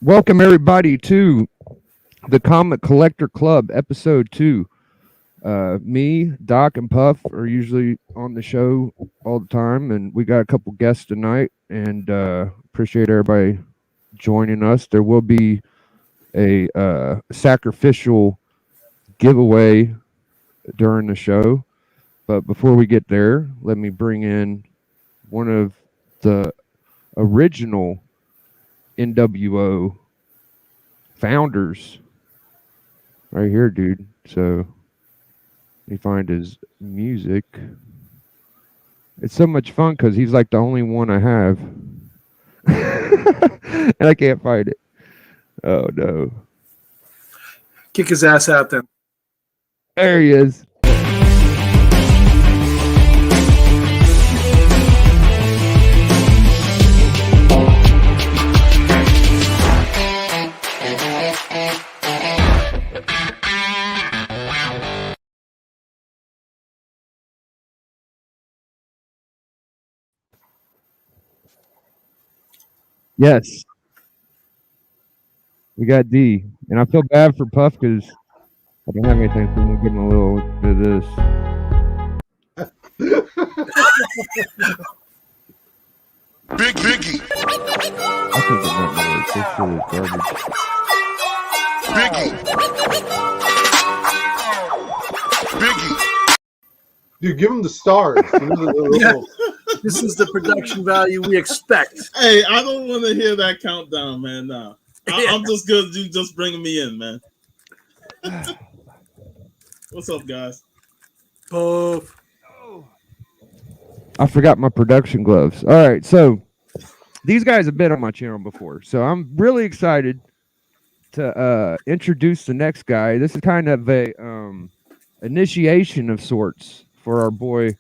Welcome everybody to the Comic Collector Club, episode 2. Me, Doc, and Puff are usually on the show all the time, and we got a couple guests tonight, and appreciate everybody joining us. There will be a sacrificial giveaway during the show, but before we get there, let me bring in one of the original NWO founders right here, dude. So let me find his music. It's so much fun because he's like the only one I have. And I can't find it. Oh no. Kick his ass out then. There he is. Yes. We got D. And I feel bad for Puff because I don't have anything, so we'll give him a little bit of this. Biggie. I think it might work. This shit is garbage. Biggie. Dude, give him the stars. Yeah. This is the production value we expect. Hey, I don't want to hear that countdown, man. Nah. I'm just good. You just bringing me in, man. What's up, guys? Puff. I forgot my production gloves. All right, so these guys have been on my channel before, so I'm really excited to introduce the next guy. This is kind of a initiation of sorts for our boy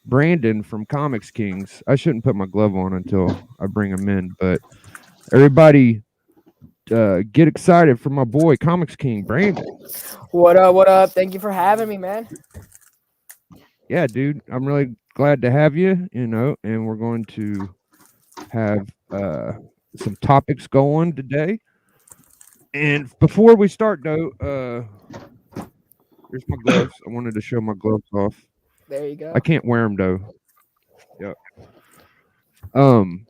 Brandon from Comics Kings. I shouldn't put my glove on until I bring him in, but everybody get excited for my boy Comics King Brandon. What up? What up? Thank you for having me, man. Yeah, dude, I'm really glad to have you, and we're going to have some topics going today. And before we start, though, here's my gloves. I wanted to show my gloves off. There you go. I can't wear them, though. Yep. I'm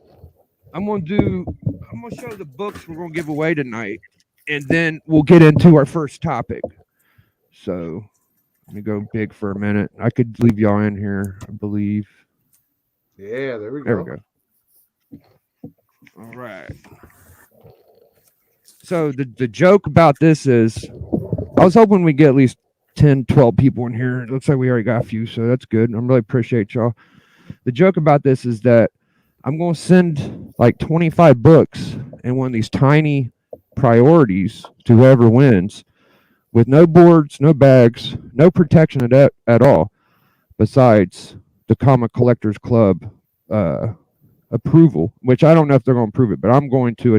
gonna show the books we're gonna give away tonight, and then we'll get into our first topic. So let me go big for a minute. I could leave y'all in here, I believe. Yeah, there we go. There we go. All right. So the joke about this is, I was hoping we get at least 10, 12 people in here. It looks like we already got a few, so that's good. I really appreciate y'all. The joke about this is that I'm going to send like 25 books in one of these tiny priorities to whoever wins, with no boards, no bags, no protection at all, besides the Comic Collectors Club approval, which I don't know if they're going to approve it, but I'm going to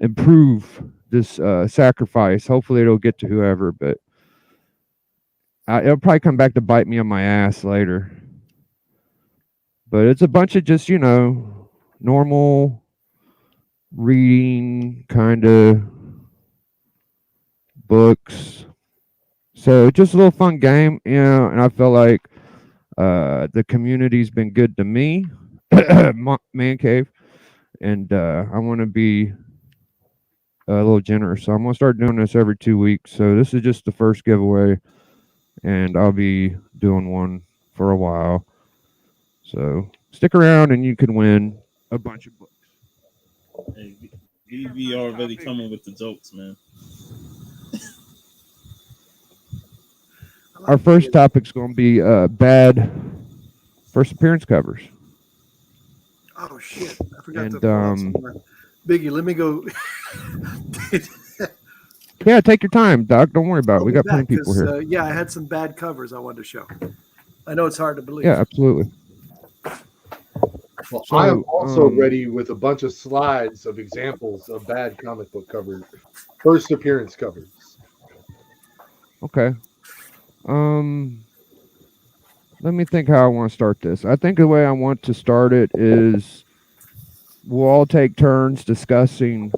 improve this sacrifice. Hopefully it'll get to whoever, but it'll probably come back to bite me on my ass later. But it's a bunch of just, normal reading kind of books. So just a little fun game, and I feel like the community's been good to me, Man Cave, and I want to be a little generous. So I'm going to start doing this every 2 weeks. So this is just the first giveaway, and I'll be doing one for a while. So stick around and you can win a bunch of books. Hey, BB already coming with the jokes, man. Our first topic's going to be bad first appearance covers. Oh shit! I forgot And, to pull out somewhere. Biggie, let me go. Yeah, take your time, Doc. Don't worry about it. I'll We be got plenty of back, people 'cause, here. yeah, I had some bad covers I wanted to show. I know it's hard to believe. Yeah, absolutely. Well, So, I am also ready with a bunch of slides of examples of bad comic book covers, first appearance covers. Okay. Let me think how I want to start this. I think the way I want to start it is we'll all take turns discussing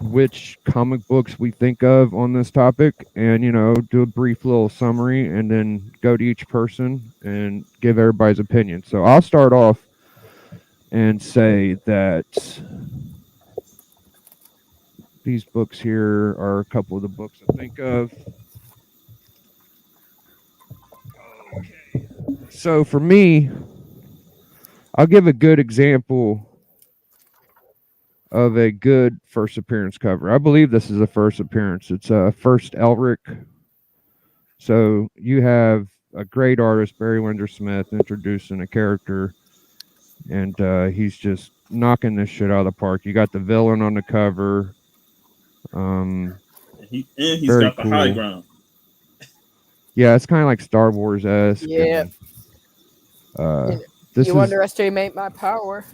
which comic books we think of on this topic, and do a brief little summary, and then go to each person and give everybody's opinion. So I'll start off and say that these books here are a couple of the books I think of. So for me, I'll give a good example of a good first appearance cover. I believe this is a first appearance. It's a first Elric. So you have a great artist, Barry Windsor Smith, introducing a character, and he's just knocking this shit out of the park. You got the villain on the cover. He's very got the high ground. Yeah, it's kind of like Star Wars-esque. Yeah. This You is underestimate my power.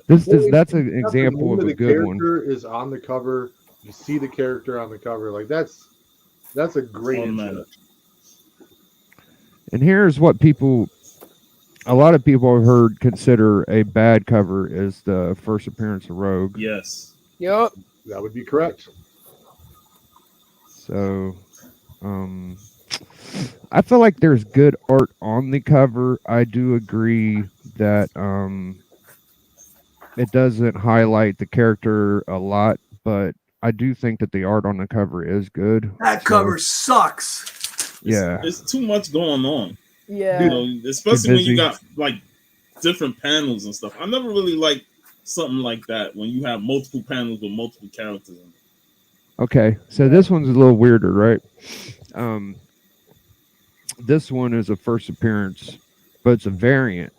that's an The example name of a the good one. character is on the cover. You see the character on the cover. Like that's a great introduction. And here's what a lot of people have heard consider a bad cover is the first appearance of Rogue. Yes. Yup. That would be correct. So, I feel like there's good art on the cover. I do agree that it doesn't highlight the character a lot, but I do think that the art on the cover is good. That cover sucks. Yeah. It's too much going on. Yeah. Especially when busy. you got like different panels and stuff. I never really liked something like that when you have multiple panels with multiple characters in it. Okay, so this one's a little weirder, right? This one is a first appearance, but it's a variant.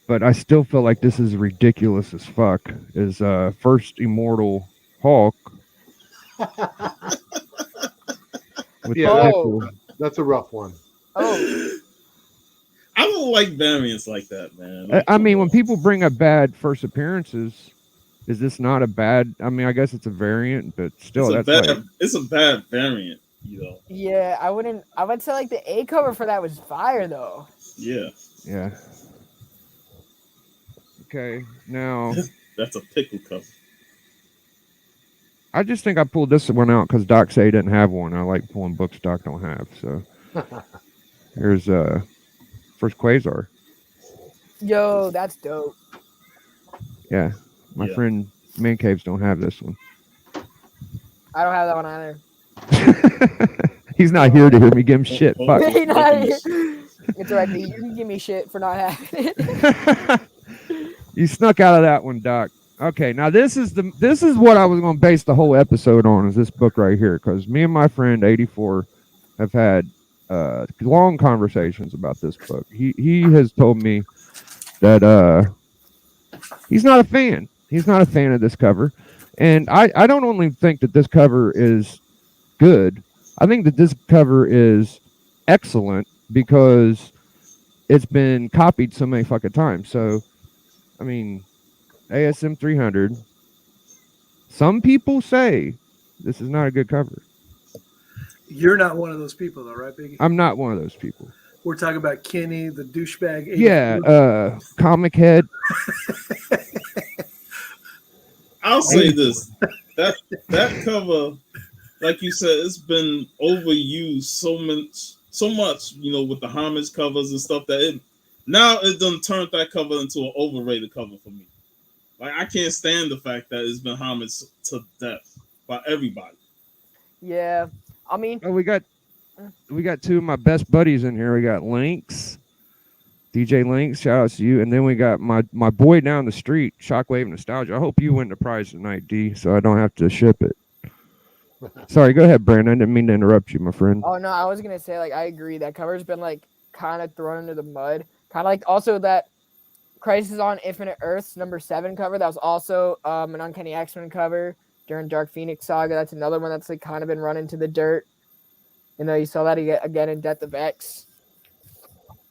But I still feel like this is ridiculous as fuck. Is first Immortal Hulk. With Yeah, the Oh. pickle. That's a rough one. Oh. I don't like variants like that, man. I mean, when people bring up bad first appearances, is this not a bad? I mean, I guess it's a variant, but still, it's a bad variant, Yeah, I would say like the A cover for that was fire though. Yeah. Yeah. Okay, now That's a pickle cover. I just think I pulled this one out because Doc said he didn't have one. I like pulling books Doc don't have. So here's first Quasar. Yo, that's dope. Yeah, my friend Man Caves don't have this one. I don't have that one either. He's not here to hear me give him shit. Fuck. He not here. It's alright, you can give me shit for not having it. You snuck out of that one, Doc. Okay, now this is what I was going to base the whole episode on, is this book right here, because me and my friend 84 have had long conversations about this book. He has told me that he's not a fan. He's not a fan of this cover, and I don't only think that this cover is good. I think that this cover is excellent because it's been copied so many fucking times. So, I mean, ASM 300. Some people say this is not a good cover. You're not one of those people, though, right, Biggie? I'm not one of those people. We're talking about Kenny, the douchebag. 84. Yeah, Comic Head. I'll say this: that cover, like you said, it's been overused so much, with the homage covers and stuff that it done turned that cover into an overrated cover for me. Like, I can't stand the fact that it's been homaged to death by everybody. Yeah, I mean, Oh, we got two of my best buddies in here. We got Lynx, DJ Lynx. Shout out to you, and then we got my boy down the street, Shockwave Nostalgia. I hope you win the prize tonight, D, so I don't have to ship it. Sorry, go ahead, Brandon. I didn't mean to interrupt you, my friend. oh no, I was gonna say like I agree that cover's been like kind of thrown into the mud. Kind of like also that Crisis on Infinite Earths #7 cover. That was also an Uncanny X-Men cover during Dark Phoenix Saga. That's another one that's like kind of been run into the dirt. You saw that again in Death of X.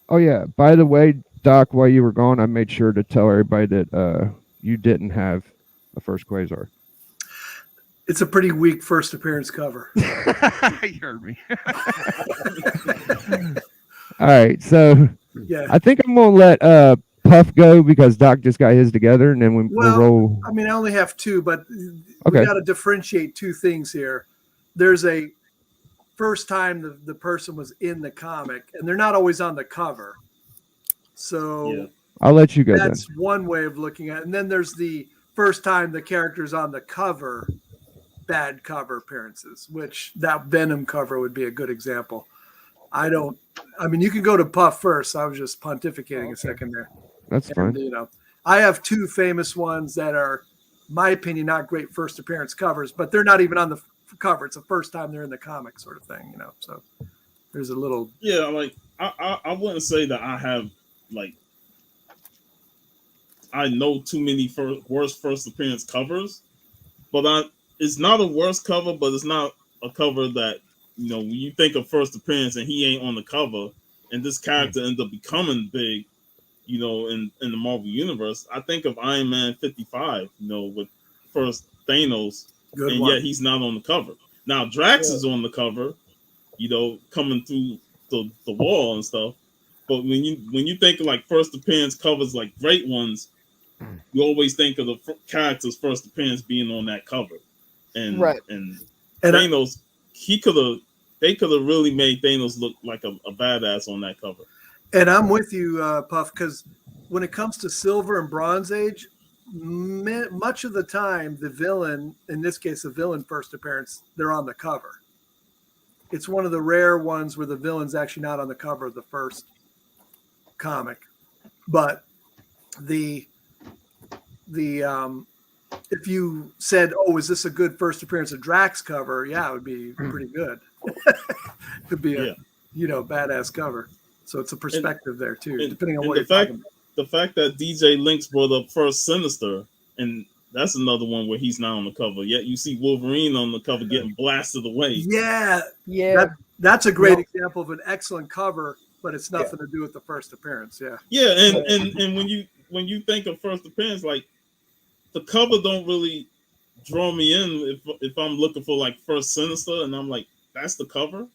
Oh yeah. By the way, Doc, while you were gone, I made sure to tell everybody that you didn't have a first Quasar. It's a pretty weak first appearance cover. You heard me. All right, so Yeah. I think I'm gonna let Puff go because Doc just got his together, and then we'll Well, roll. I mean, I only have two, but Okay. we got to differentiate two things here. There's a first time the person was in the comic, and they're not always on the cover. So Yeah. I'll let you go then. that's one way of looking at it. And then there's the first time the character's on the cover, bad cover appearances, which that Venom cover would be a good example. I mean, you can go to Puff first. I was just pontificating a second there. That's fine. And, I have two famous ones that are, in my opinion, not great first appearance covers, but they're not even on the cover. It's the first time they're in the comic sort of thing, So there's a little. Yeah, like I wouldn't say that I have like I know too many worst first appearance covers, but it's not a worst cover, but it's not a cover that when you think of first appearance and he ain't on the cover, and this character ends up becoming big, in the Marvel universe. I think of Iron Man 55, with first Thanos, Good and one. yet he's not on the cover. Now Drax is on the cover, coming through the wall and stuff. But when you think of like first appearance covers, like great ones, you always think of the character's first appearance being on that cover. And Right. and And Thanos, they could have really made Thanos look like a badass on that cover. And I'm with you, Puff, because when it comes to Silver and Bronze Age, much of the time, the villain, in this case, the villain first appearance, they're on the cover. It's one of the rare ones where the villain's actually not on the cover of the first comic. But if you said, "Oh, is this a good first appearance of Drax cover?" Yeah, it would be pretty good. It could be a badass cover. So it's a perspective there too, depending on what you're talking about. The fact that DJ Lynx brought up first Sinister, and that's another one where he's not on the cover. Yet you see Wolverine on the cover getting blasted away. Yeah. That's a great example of an excellent cover, but it's nothing to do with the first appearance. Yeah. Yeah, and when you think of first appearance, like the cover don't really draw me in if I'm looking for like first Sinister, and I'm like, that's the cover.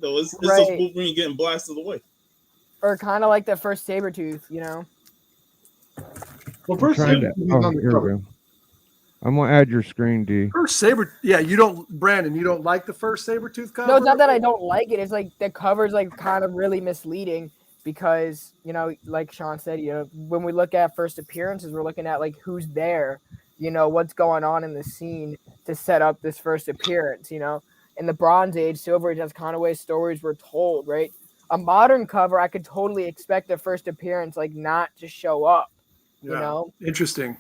No, it's just Wolverine getting blasted away. Or kind of like the first Sabretooth, Well, first Trying Saber to- is oh, on the here we cover. go. I'm gonna add your screen, D. First Saber. Yeah, Brandon, you don't like the first Sabretooth cover? No, it's not that I don't like it. It's like the cover's like kind of really misleading because, like Sean said, when we look at first appearances, we're looking at like who's there, what's going on in the scene to set up this first appearance, In the Bronze Age, Silver Age, that's kind of way stories were told, right? A modern cover, I could totally expect a first appearance like not to show up, Interesting.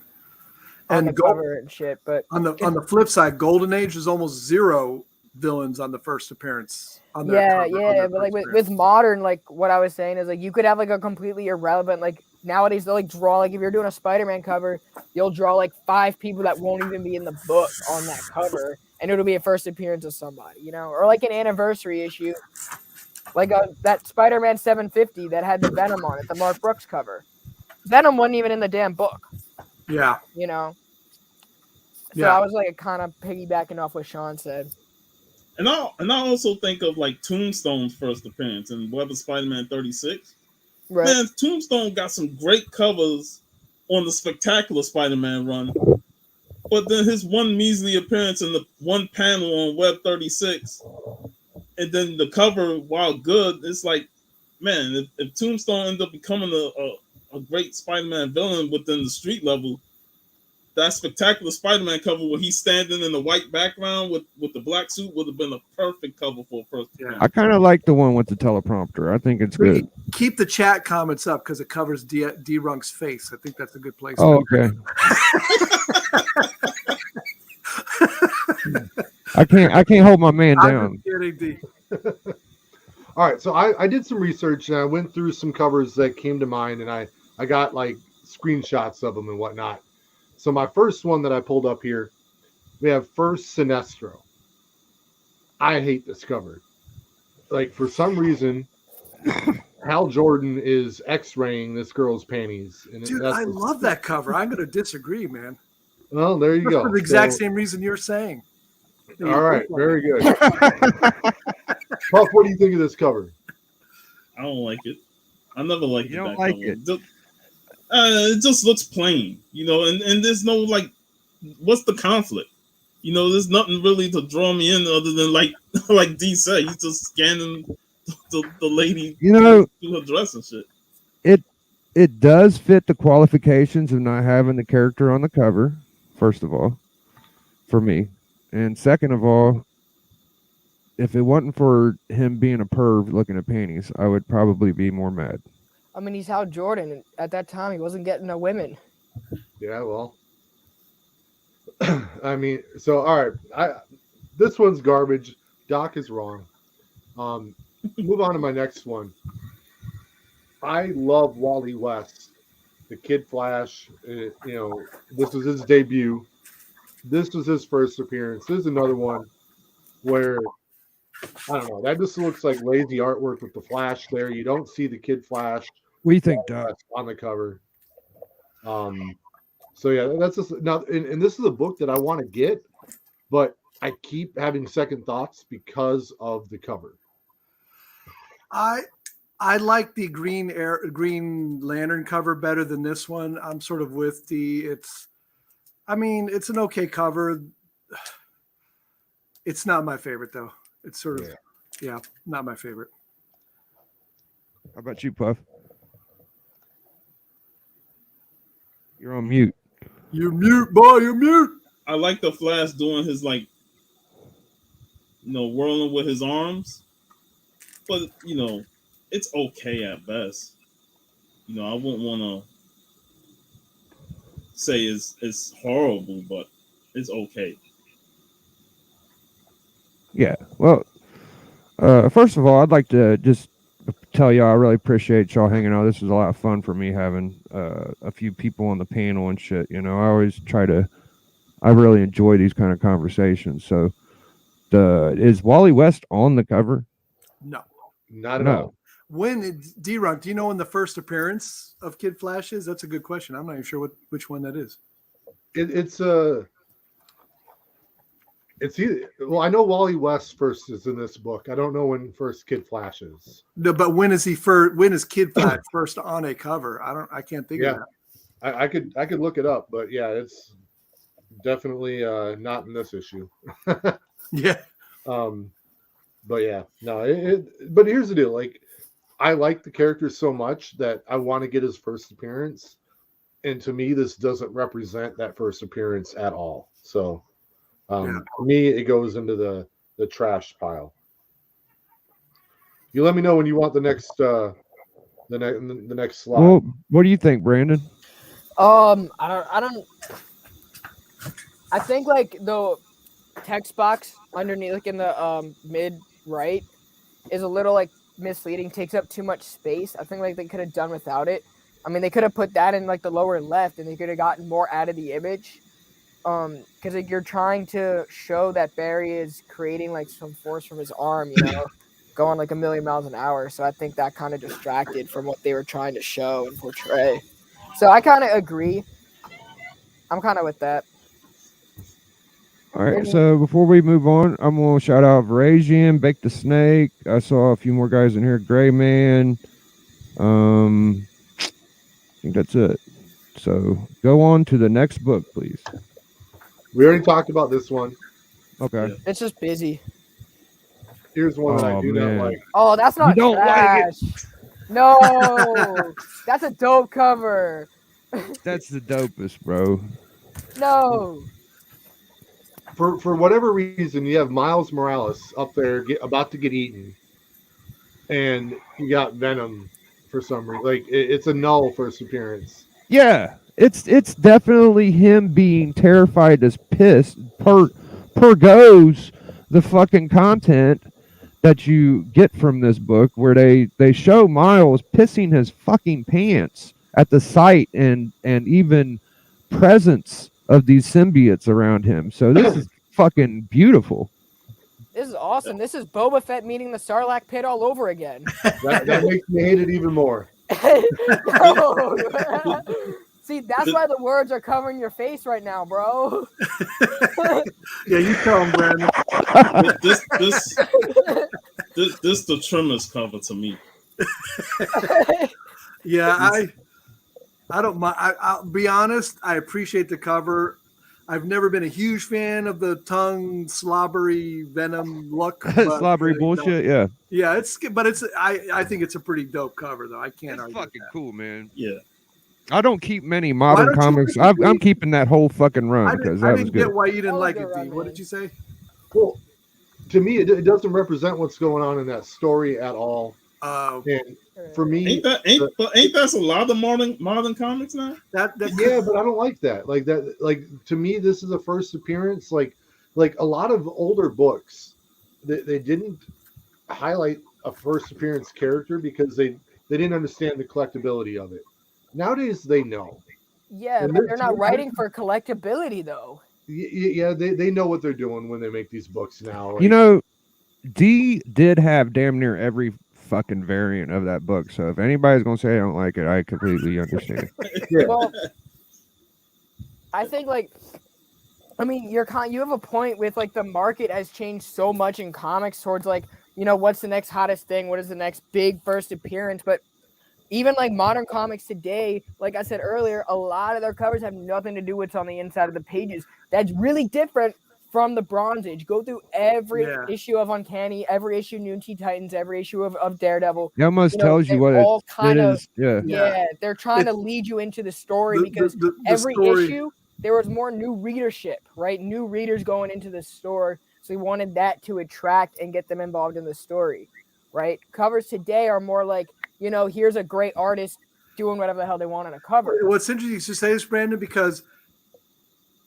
on And the cover and shit. But on the flip side, Golden Age is almost zero villains on the first appearance. On that cover, but like with modern, like what I was saying is like you could have like a completely irrelevant, like nowadays they'll like draw, like if you're doing a Spider-Man cover, you'll draw like 5 people that won't even be in the book on that cover, and it'll be a first appearance of somebody, or like an anniversary issue, like that Spider-Man 750 that had the Venom on it, the Mark Brooks cover. Venom wasn't even in the damn book. Yeah. So I was like kind of piggybacking off what Sean said. And I also think of like Tombstone's first appearance in Web of Spider-Man 36. Right. Man, Tombstone got some great covers on the Spectacular Spider-Man run, but then his one measly appearance in the one panel on Web 36, and then the cover, while good, it's like, man, if Tombstone ends up becoming a great Spider-Man villain within the street level, that Spectacular Spider-Man cover where he's standing in the white background with the black suit would have been a perfect cover for a first appearance. I kind of like the one with the teleprompter. I think it's good. Keep the chat comments up because it covers D-Runk's face. I think that's a good place. Oh, okay. I can't hold my man I'm down. just kidding, D. All right, so I did some research and I went through some covers that came to mind, and I got like screenshots of them and whatnot. So my first one that I pulled up here, we have first Sinestro. I hate this cover. Like, for some reason, Hal Jordan is X-raying this girl's panties. And Dude, I love that cover. I'm going to disagree, man. Well, there you go. For the exact same reason you're saying. All right, very good. Puff, what do you think of this cover? I don't like it. I never liked You that don't like cover. it? It just looks plain, and there's no like, what's the conflict? There's nothing really to draw me in other than like D said, he's just scanning the lady through her dress and shit. It does fit the qualifications of not having the character on the cover, first of all, for me. And second of all, if it wasn't for him being a perv looking at panties, I would probably be more mad. I mean, he's Hal Jordan, and at that time, he wasn't getting no women. Yeah, well, I mean, so all right, this one's garbage. Doc is wrong. Move on to my next one. I love Wally West, the Kid Flash. This was his debut. This was his first appearance. This is another one where, I don't know, that just looks like lazy artwork with the Flash there. You don't see the Kid Flash. What do you think, Doc? On the cover. So yeah, that's just now, and this is a book that I want to get, but I keep having second thoughts because of the cover. I like the Green Lantern cover better than this one. I'm sort of with it's an okay cover. It's not my favorite though. It's sort of, not my favorite. How about you, Puff? You're on mute. You're mute, boy. You're mute. I like the Flash doing his whirling with his arms, but it's okay at best. I wouldn't want to say it's horrible, but it's okay. Yeah. Well, first of all, I'd like to just tell y'all I really appreciate y'all hanging out. This was a lot of fun for me having a few people on the panel and shit. I really enjoy these kind of conversations. So, is Wally West on the cover? No, not at all. When D-Runk, do you know when the first appearance of Kid Flash is? That's a good question. I'm not even sure which one that is. It's either, well, I know Wally West first is in this book. I don't know when first Kid Flash is. No, but when is Kid Flash first on a cover? I can't think of that. I could look it up, but yeah, it's definitely not in this issue. Yeah. But yeah, no, but here's the deal. Like, I like the character so much that I want to get his first appearance. And to me, this doesn't represent that first appearance at all. So for me, it goes into the trash pile. You let me know when you want the next the next slide. Well, what do you think, Brandon? I think like the text box underneath, like in the mid right, is a little like misleading. Takes up too much space. I think like they could have done without it. I mean, they could have put that in like the lower left, and they could have gotten more out of the image. Because like you're trying to show that Barry is creating like some force from his arm, going like 1,000,000 miles an hour. So I think that kind of distracted from what they were trying to show and portray. So I kind of agree. I'm kind of with that. All right, so before we move on, I'm going to shout out Verazian, Bake the Snake. I saw a few more guys in here. Gray Man. I think that's it. So go on to the next book, please. We already talked about this one. Okay. It's just busy. Here's one that I do not like. Oh, that's not You don't trash. like it. No, that's a dope cover. That's the dopest, bro. No. For whatever reason, you have Miles Morales up there about to get eaten, and you got Venom for some reason. Like it's a null first appearance. Yeah, it's definitely him being terrified as piss per goes the fucking content that you get from this book, where they show Miles pissing his fucking pants at the sight and even presence of these symbiotes around him. So this is fucking beautiful. This is awesome. This is Boba Fett meeting the Sarlacc pit all over again. That makes me hate it even more. No. See, that's why the words are covering your face right now, bro. Yeah, you tell him, Brandon. This the Tremors cover to me. Yeah, I don't mind. I'll be honest. I appreciate the cover. I've never been a huge fan of the tongue slobbery venom look. But, Slobbery bullshit. Yeah, yeah, but it's. I think it's a pretty dope cover though. I can't it's argue. fucking with that. cool, man. Yeah. I don't keep many modern don't you comics. like it, I'm D? keeping that whole fucking run because I that was didn't good. get why you didn't was like a it, good D. run, What man. did you say? Well, to me, it doesn't represent what's going on in that story at all. And for me, Ain't that a lot of modern comics now? That yeah, but I don't like that. Like that, like to me, this is a first appearance. Like a lot of older books, they didn't highlight a first appearance character because they didn't understand the collectability of it. Nowadays, they know. Yeah, And but they're not writing for collectability though. Yeah, they know what they're doing when they make these books now. Like, You know, D did have damn near every fucking variant of that book. So if anybody's gonna say I don't like it, I completely understand. yeah. Well, I think like, I mean, you have a point with like the market has changed so much in comics towards like, what's the next hottest thing? What is the next big first appearance? But even like modern comics today, like I said earlier, a lot of their covers have nothing to do with what's on the inside of the pages. That's really different from the Bronze Age. Go through every issue of Uncanny, every issue of New Teen Titans, every issue of Daredevil. It almost tells you what it is. Yeah, they're trying to lead you into the story because every issue there was more new readership, right? New readers going into the store. So we wanted that to attract and get them involved in the story, right? Covers today are more like, here's a great artist doing whatever the hell they want on a cover. What's interesting to say this, Brandon, because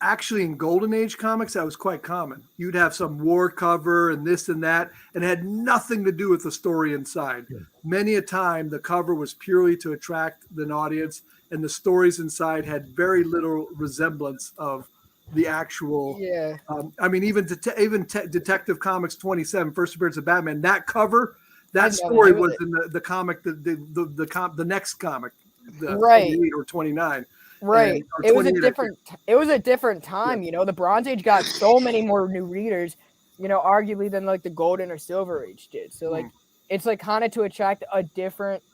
actually in Golden Age comics, that was quite common. You'd have some war cover and this and that, and it had nothing to do with the story inside. Yeah. Many a time, the cover was purely to attract an audience, and the stories inside had very little resemblance of the actual. Yeah. I mean, even Detective Comics 27, First Appearance of Batman, that cover. That story was in the comic, the next comic, right, 28 or 29. Right. It was a different time, The Bronze Age got so many more new readers, arguably than like the Golden or Silver Age did. So like it's like kind of to attract a different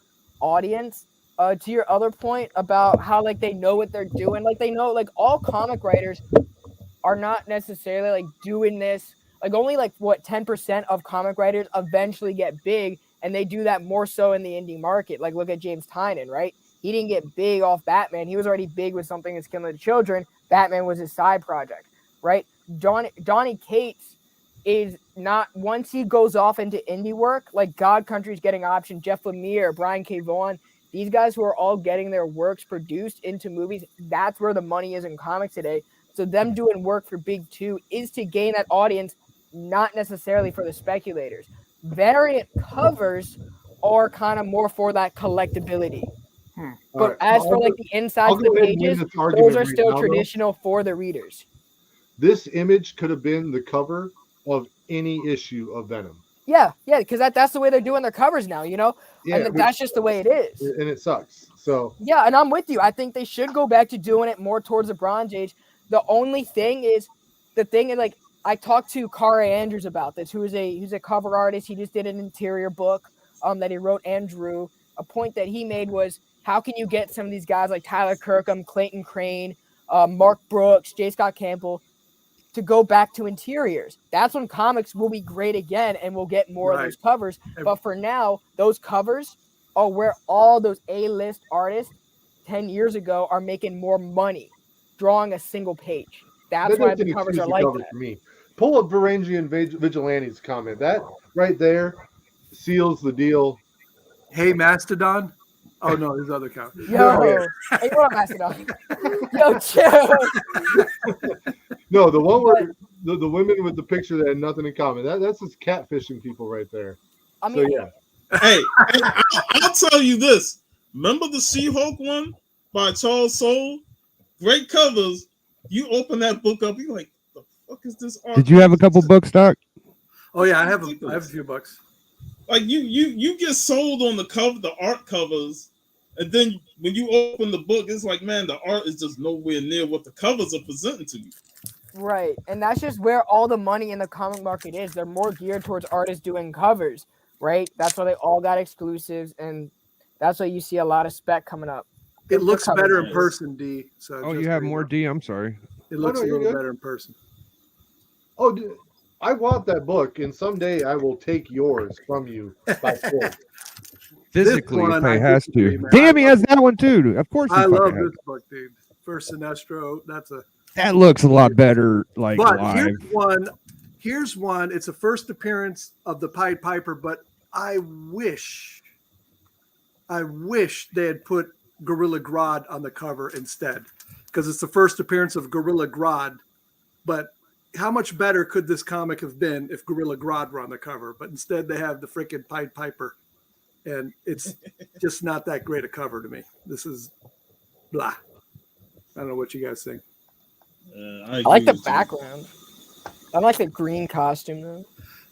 audience. To your other point about how like they know what they're doing, like they know like all comic writers are not necessarily like doing this. Like only like 10% of comic writers eventually get big, and they do that more so in the indie market. Like look at James Tynion, right? He didn't get big off Batman. He was already big with Something That's Killing the Children. Batman was his side project, right? Donny Cates is not, once he goes off into indie work, like God Country's getting optioned, Jeff Lemire, Brian K. Vaughan, these guys who are all getting their works produced into movies, that's where the money is in comics today. So them doing work for Big Two is to gain that audience, not necessarily for the speculators. Variant covers are kind of more for that collectability. But as for like the insides of the pages, those are still traditional for the readers. This image could have been the cover of any issue of Venom. Yeah, because that's the way they're doing their covers now, Yeah, and that's just the way it is. And it sucks. So yeah, and I'm with you. I think they should go back to doing it more towards the Bronze Age. The only thing is, like I talked to Kara Andrews about this, who's a cover artist. He just did an interior book that he wrote and drew. A point that he made was, how can you get some of these guys like Tyler Kirkham, Clayton Crane, Mark Brooks, J. Scott Campbell to go back to interiors? That's when comics will be great again and we'll get more of those covers. But for now, those covers are where all those A-list artists 10 years ago are making more money drawing a single page. That's why the covers are like that. For me. Pull up Varangian Vigilante's comment. That right there seals the deal. Hey, Mastodon. Oh no, there's other count. Yo, hey, what up, Mastodon? Yo, chill. No, the one where the women with the picture that had nothing in common. That's just catfishing people right there. I mean, so, yeah. Hey, I'll tell you this. Remember the She-Hulk one by Charles Soule? Great covers. You open that book up, you're like, the fuck is this art? Did you have a couple books, Doc? Oh yeah, I have a few books. Like you get sold on the cover, the art covers, and then when you open the book, it's like, man, the art is just nowhere near what the covers are presenting to you. Right, and that's just where all the money in the comic market is. They're more geared towards artists doing covers, right? That's why they all got exclusives, and that's why you see a lot of spec coming up. It looks cover's better in nice. person, D. So Oh, just you have so more know. D. I'm sorry. It looks no, a you're little good. better in person. Oh, dude, I want that book, and someday I will take yours from you by force. Physically, one, if I he has disagree, to. man. Damn, he has that one too. Of course, he I fucking love has. this book, dude. First Sinestro. That looks a lot better, like But live. here's one. It's a first appearance of the Pied Piper, but I wish they had put Gorilla Grodd on the cover instead, because it's the first appearance of Gorilla Grodd. But how much better could this comic have been if Gorilla Grodd were on the cover? But instead, they have the freaking Pied Piper, and it's just not that great a cover to me. This is blah. I don't know what you guys think. I I like agree the with you. background. I like the green costume though.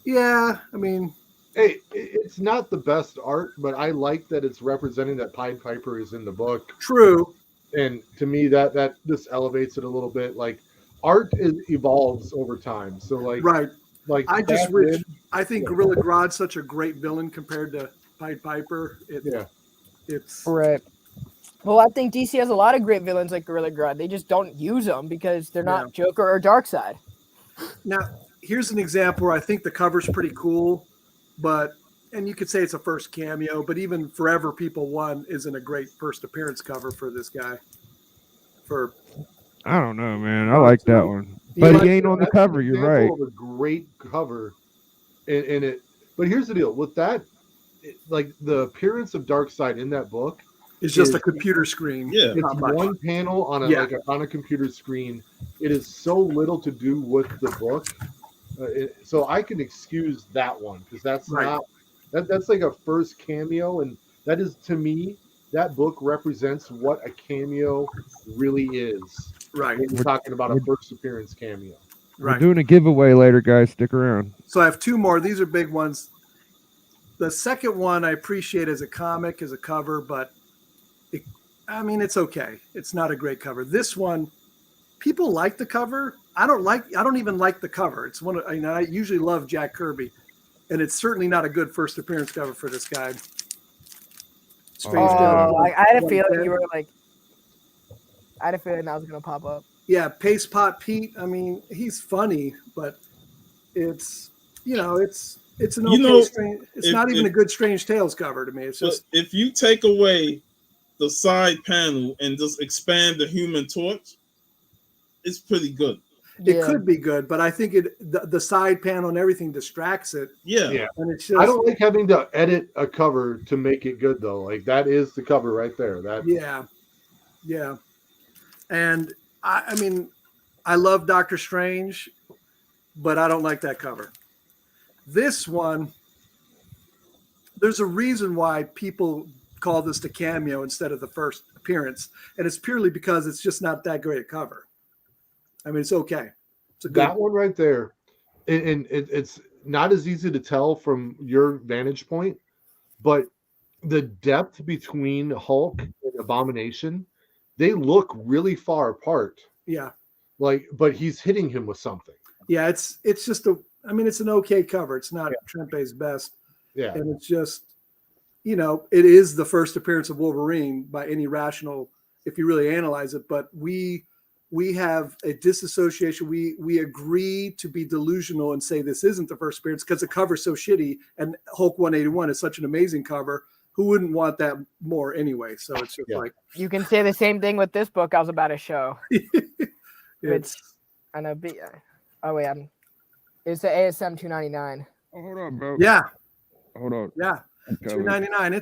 Yeah, I mean, Hey, it's not the best art, but I like that it's representing that Pied Piper is in the book, true. and to me that just elevates it a little bit. Like art evolves over time, so Right. like I just back wish. then- I think Yeah. Gorilla Grodd's such a great villain compared to Pied Piper. yeah. It's Right. Well, I think DC has a lot of great villains like Gorilla Grodd. They just don't use them because they're not Joker or Darkseid. Now, here's an example where I think the cover's pretty cool, and you could say it's a first cameo, but even Forever People 1 isn't a great first appearance cover for this guy. I don't know, man. I like that one, You but like he ain't on the That's an cover. You're right. example of a great cover, in it. But here's the deal with that: like the appearance of Darkseid in that book It's just is- a computer screen. Yeah. it's Not much. one panel on a computer screen. It is so little to do with the book, so I can excuse that one because that's Right. not that's like a first cameo, and that is to me that book represents what a cameo really is. Right. When you're talking about a first appearance cameo. We're Right. doing a giveaway later, guys. Stick around. So I have two more. These are big ones. The second one I appreciate as a comic, as a cover, but it's okay. It's not a great cover. This one, people like the cover. I don't even like the cover. It's one of, I usually love Jack Kirby, and it's certainly not a good first appearance cover for this guy. Strange Tales. I had a feeling you were like, I had a feeling that was gonna pop up. Yeah, Paste Pot Pete. I mean, he's funny, but it's an okay strange. It's not even a good Strange Tales cover to me. It's just if you take away the side panel and just expand the Human Torch, it's pretty good. it could be good, but I think the side panel and everything distracts it. Yeah. And it's just I don't like having to edit a cover to make it good though. Like that is the cover right there. Yeah. And I mean, I love Doctor Strange, but I don't like that cover. This one, there's a reason why people call this the cameo instead of the first appearance, and it's purely because it's just not that great a cover. I mean, it's okay. It's a good That one right there, and it's not as easy to tell from your vantage point, but the depth between Hulk and Abomination, they look really far apart. Yeah. But he's hitting him with something. Yeah, it's just it's an okay cover. It's not Trempe's best. Yeah. And it's just, it is the first appearance of Wolverine by any rational, if you really analyze it. But we have a disassociation. We agree to be delusional and say this isn't the first appearance because the cover's so shitty. And Hulk 181 is such an amazing cover. Who wouldn't want that more anyway? So it's just like you can say the same thing with this book I was about to show. it's I know. It's the ASM 299. Oh, hold on, bro. yeah. Hold on. Yeah. 299.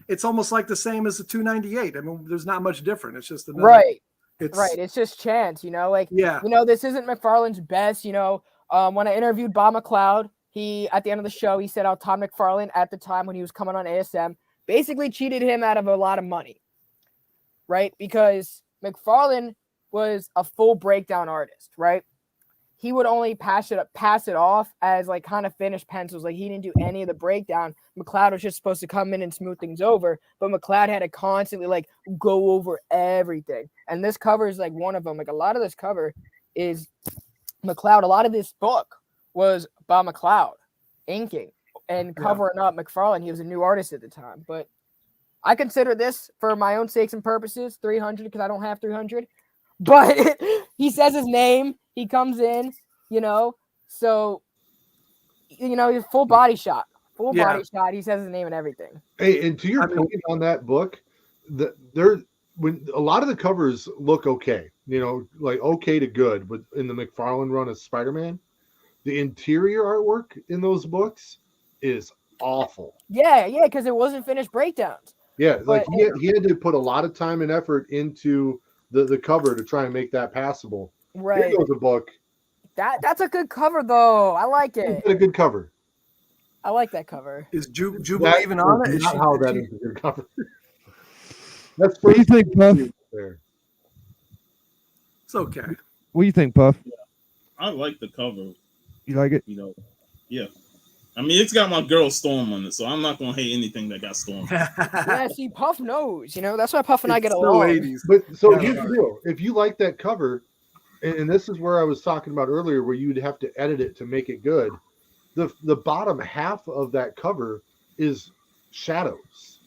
It's almost like the same as the 298. I mean, there's not much different. It's just another, right. It's right. It's just chance, like yeah. This isn't McFarlane's best. When I interviewed Bob McLeod, he at the end of the show he said how Todd McFarlane at the time when he was coming on ASM basically cheated him out of a lot of money, right? Because McFarlane was a full breakdown artist, right? He would only pass it off as like kind of finished pencils. Like he didn't do any of the breakdown. McLeod was just supposed to come in and smooth things over, but McLeod had to constantly like go over everything. And this cover is like one of them. Like a lot of this cover is McLeod. A lot of this book was Bob McLeod inking and covering up McFarlane. He was a new artist at the time, but I consider this, for my own sakes and purposes, 300 because I don't have 300. But he says his name. He comes in, so, he's full body shot. Full body shot. He says his name and everything. Hey, and to your point on that book, when a lot of the covers look okay, like okay to good, but in the McFarlane run of Spider-Man, the interior artwork in those books is awful. Yeah, because it wasn't finished breakdowns. Yeah, like he had to put a lot of time and effort into the cover to try and make that passable. Right. Here goes a book. That's a good cover, though. I like it. It's a good cover. I like that cover. Is Jubilee even on it? Not how that is a good cover. That's What do you think, Puff? there. It's okay. What do you think, Puff? I like the cover. You like it? Yeah. I mean, it's got my girl Storm on it, so I'm not gonna hate anything that got Storm. Yeah, see, Puff knows. That's why Puff and I get It's along. 80s. But so here's the deal: if you like that cover, and this is where I was talking about earlier, where you'd have to edit it to make it good. The bottom half of that cover is shadows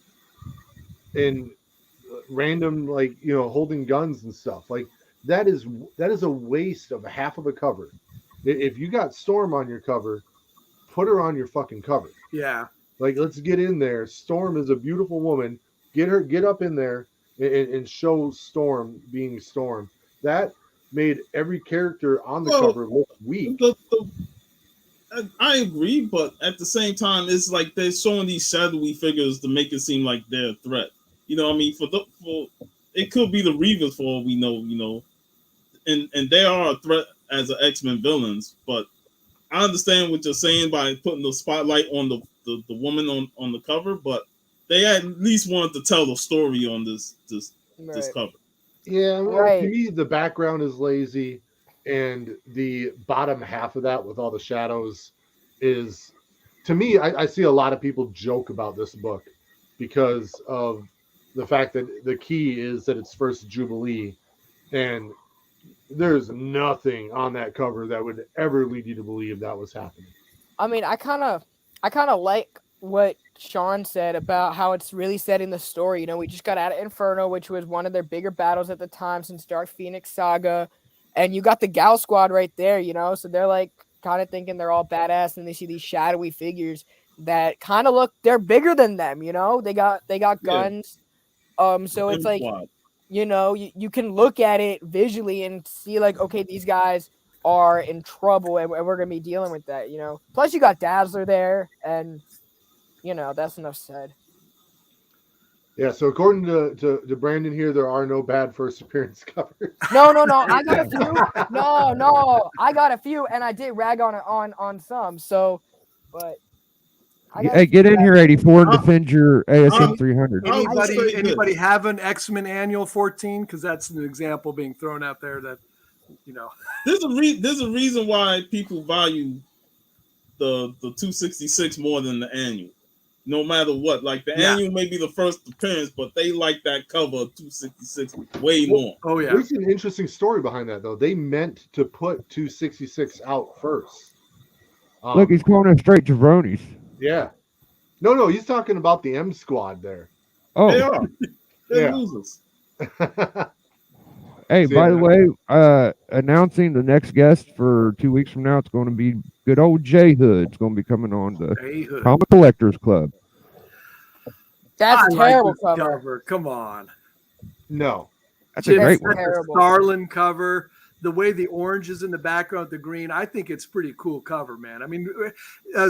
and random, like, holding guns and stuff. Like that is a waste of half of a cover. If you got Storm on your cover, put her on your fucking cover. Yeah. Like, let's get in there. Storm is a beautiful woman. Get up in there and show Storm being Storm. That made every character on the cover look weak. I agree, but at the same time, it's like they're showing these shadowy figures to make it seem like they're a threat. You know what I mean? For it could be the Reavers for all we know, and they are a threat as X-Men villains, but I understand what you're saying by putting the spotlight on the woman on the cover, but they at least wanted to tell the story on this cover. Yeah, well, Right. to me, the background is lazy, and the bottom half of that with all the shadows is, to me, I see a lot of people joke about this book because of the fact that the key is that it's first Jubilee, and there's nothing on that cover that would ever lead you to believe that was happening. I mean, I kind of like what Sean said about how it's really setting the story. We just got out of Inferno, which was one of their bigger battles at the time since Dark Phoenix Saga, and you got the Gal Squad right there. So they're like kind of thinking they're all badass, and they see these shadowy figures that kind of look, they're bigger than them. They got guns. So it's like, you can look at it visually and see like, okay, these guys are in trouble, and we're gonna be dealing with that. Plus you got Dazzler there, and that's enough said. Yeah, so according to Brandon here, there are no bad first appearance covers. No, I got a few. No, I got a few, and I did rag on some. So, but Hey, get in here, 84, and defend your ASM 300. Anybody have an X-Men Annual 14? Because that's an example being thrown out there that, There's a reason why people value the 266 more than the annual. No matter what, like the annual may be the first appearance, but they like that cover of 266 way more. Oh yeah. There's an interesting story behind that though. They meant to put 266 out first. Look, he's calling us straight jabronis. Yeah. No, he's talking about the M Squad there. Oh, They are. They're Yeah. losers. hey, See, by the way, announcing the next guest for 2 weeks from now, it's going to be good old J Hood. It's going to be coming on the Hey, Hood. Comic Collectors Club. that's I a terrible like this cover. Come on. No. That's a great one. That's Terrible. a Starlin cover. The way the orange is in the background with the green, I think it's pretty cool cover, man. I mean,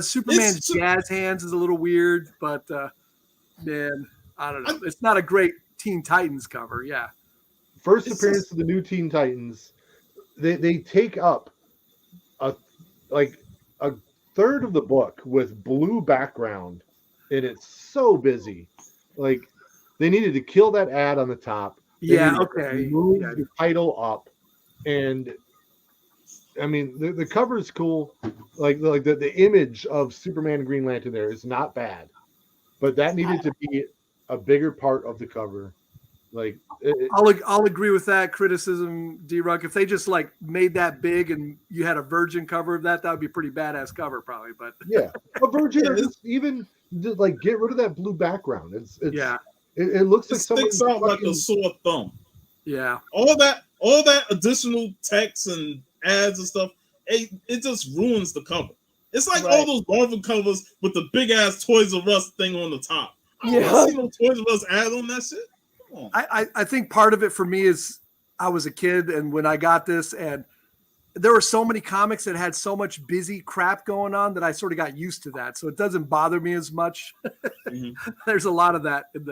Superman's jazz hands is a little weird, but man, I don't know. It's not a great Teen Titans cover. Yeah. First appearance of the new Teen Titans, they take up a third of the book with blue background, and it's so busy. Like, they needed to kill that ad on the top. They Yeah. needed to Okay. move Yeah. the title up, and I mean the cover is cool. Like the image of Superman and Green Lantern there is not bad, but that needed to be a bigger part of the cover. Like, I'll agree with that criticism, D-Ruck. If they just like made that big and you had a virgin cover of that would be a pretty badass cover, probably. But yeah, a virgin, or just even like get rid of that blue background. It's yeah, It looks It like someone sticks out like a sore thumb. Yeah. All that additional text and ads and stuff, it just ruins the cover. It's like all those Marvel covers with the big ass Toys R Us thing on the top. I don't see no Toys R Us ad on that shit. Come on. I think part of it for me is I was a kid, and when I got this, and there were so many comics that had so much busy crap going on that I sort of got used to that. So it doesn't bother me as much. Mm-hmm. There's a lot of that in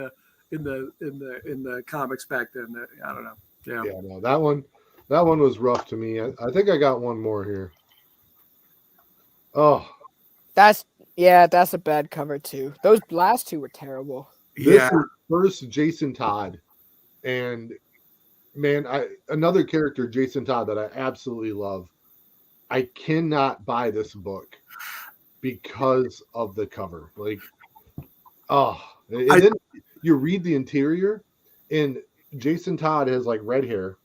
the comics back then. I don't know. Yeah. Yeah, no, that one was rough to me. I think I got one more here. Oh, That's a bad cover too. Those last two were terrible. this Yeah. is first Jason Todd, and man, another character, Jason Todd, that I absolutely love. I cannot buy this book because of the cover. Like, and then you read the interior, and Jason Todd has like red hair,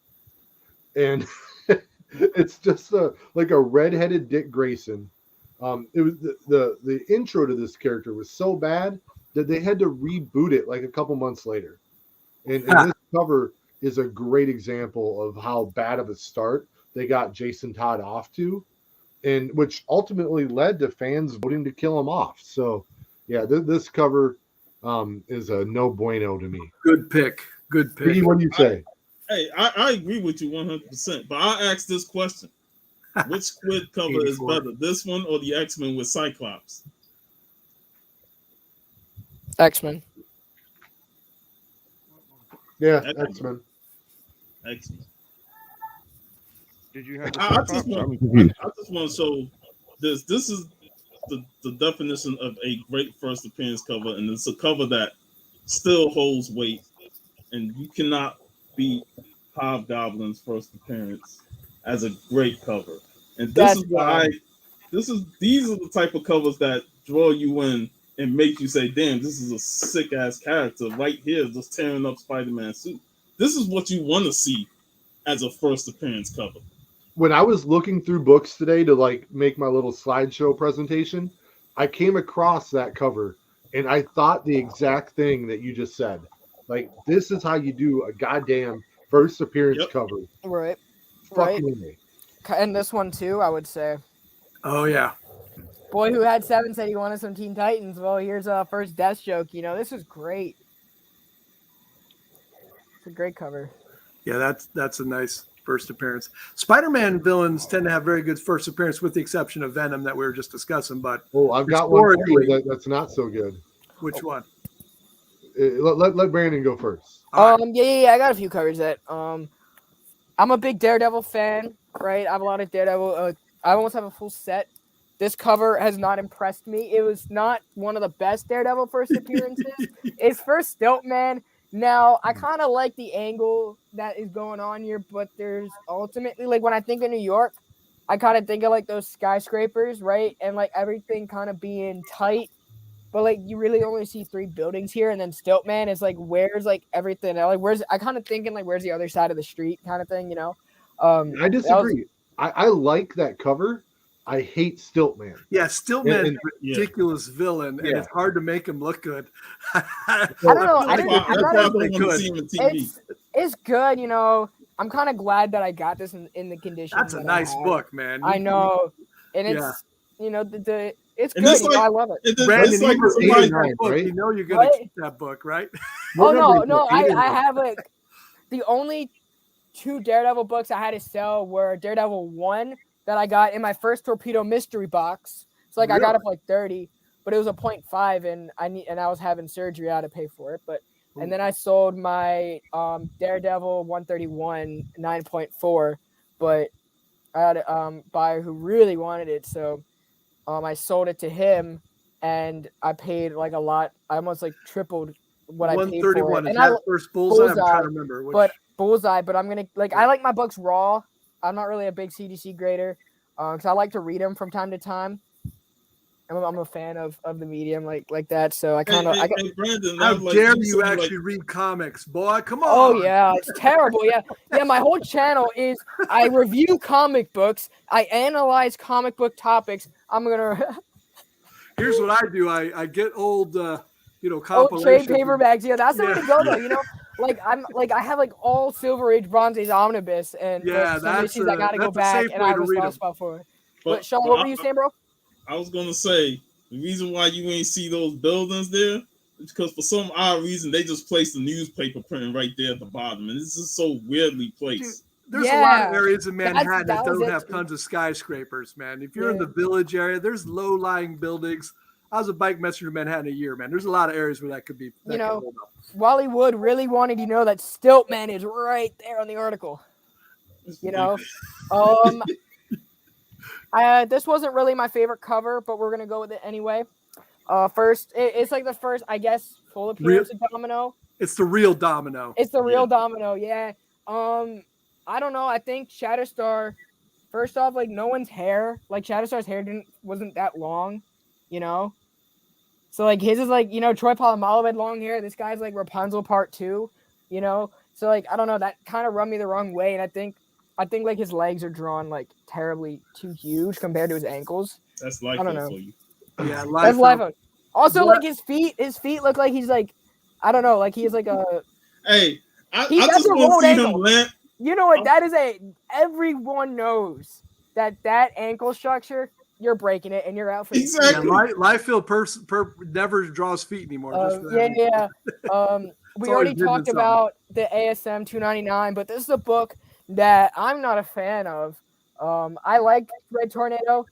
and it's just like a redheaded Dick Grayson. It was the intro to this character was so bad that they had to reboot it like a couple months later, and this cover is a great example of how bad of a start they got Jason Todd off to, and which ultimately led to fans voting to kill him off. So, yeah, this cover is a no bueno to me. Good pick. Good pick. Piggy, what do you say? I agree with you 100%. But I ask this question: which Squid cover is 84. better, this one or the X-Men with Cyclops? X-Men. Yeah, X-Men. X-Men. Did you have? I just want to show this. This is the definition of a great first appearance cover, and it's a cover that still holds weight, and you cannot beat Hobgoblin's first appearance as a great cover. And this is why these are the type of covers that draw you in and make you say, "Damn, this is a sick ass character right here, just tearing up Spider-Man's suit." This is what you want to see as a first appearance cover. When I was looking through books today to like make my little slideshow presentation, I came across that cover and I thought the exact thing that you just said. Like, this is how you do a goddamn first appearance cover. Right. Fucking me. And this one too, I would say. Oh yeah. Boy Who Had Seven said he wanted some Teen Titans. Well, here's a first Deathstroke. You know, this is great. It's a great cover. Yeah, that's a nice first appearance. Spider-Man villains tend to have very good first appearance, with the exception of Venom that we were just discussing. But I've got one here that's not so good. Which one? Let Brandon go first. Yeah, I got a few covers that I'm a big Daredevil fan, right? I have a lot of Daredevil. I almost have a full set. This cover has not impressed me. It was not one of the best Daredevil first appearances. It's first Stiltman. Now, I kind of like the angle that is going on here, but there's ultimately, like, when I think of New York, I kind of think of, like, those skyscrapers, right? And, like, everything kind of being tight. But, like, you really only see 3 buildings here, and then Stiltman is, like, where's, like, everything? Like, I kind of thinking, like, where's the other side of the street kind of thing, you know? I disagree. I like that cover. I hate Stiltman. Yeah, Stiltman is a ridiculous villain, and it's hard to make him look good. I don't know. It's good, you know. I'm kind of glad that I got this in the condition. That's a nice book, man. I know, and it's you know it's good. Like, I love it. Brandon, it's like right? You know you're gonna keep that book, right? No. I have like the only 2 Daredevil books I had to sell were Daredevil 1 that I got in my first Torpedo mystery box. So like I got it for like 30, but it was a 0.5 and I was having surgery. I had to pay for it. And then I sold my Daredevil 131 9.4, but I had a buyer who really wanted it, so I sold it to him and I paid like a lot. I almost like tripled what I paid for it. 131 is that first Bullseye? I'm trying to remember which. But Bullseye, but I'm gonna I like my books raw. I'm not really a big CDC grader because I like to read them from time to time. I'm a fan of the medium like that, so I kind of. Brandon, how dare you actually read comics, boy? Come on! Oh yeah, it's terrible. Yeah. My whole channel is I review comic books, I analyze comic book topics. I'm gonna. Here's what I do. I get old trade compilations. paperbacks. Yeah, that's the way to go though. Yeah. I have like all Silver Age, Bronze Age omnibus, and Yeah, some issues I gotta go that's a back, safe and way I have to a read soft 'em. spot for it. But Sean, what were you saying, bro? I was gonna say the reason why you ain't see those buildings there is because for some odd reason they just placed the newspaper printing right there at the bottom, and this is so weirdly placed. There's a lot of Yeah, areas in that's- Manhattan that that was don't it, have too. tons of skyscrapers, man. If you're in Yeah. the Village area, there's low-lying buildings. I was a bike messenger in Manhattan a year, man. There's a lot of areas where that could be. That You know, could hold up. Wally Wood really wanted you to know that Stiltman is right there on the article. You know, this wasn't really my favorite cover, but we're gonna go with it anyway. First, it's like the first, I guess, full appearance of Domino. It's the real Domino. It's the real Domino, yeah. I don't know. I think Shatterstar. First off, like no one's hair, like Shatterstar's hair wasn't that long, you know. So like his is like, Troy Polamalu had long hair. This guy's like Rapunzel Part 2, you know. So like I don't know, that kind of rubbed me the wrong way, and I think like his legs are drawn like terribly too huge compared to his ankles. That's life I don't know. for you. Yeah, That's live. Also, What? like his feet look like he's like, I don't know, like he's like a. Hey, I He got just the want rolled to see him ankle. land. You know what? That is everyone knows that ankle structure, you're breaking it and you're out for the season. Exactly. Liefeld never draws feet anymore. just for that. Yeah. We always already been talked something. about the ASM 299, but this is a book that I'm not a fan of. I like Red Tornado.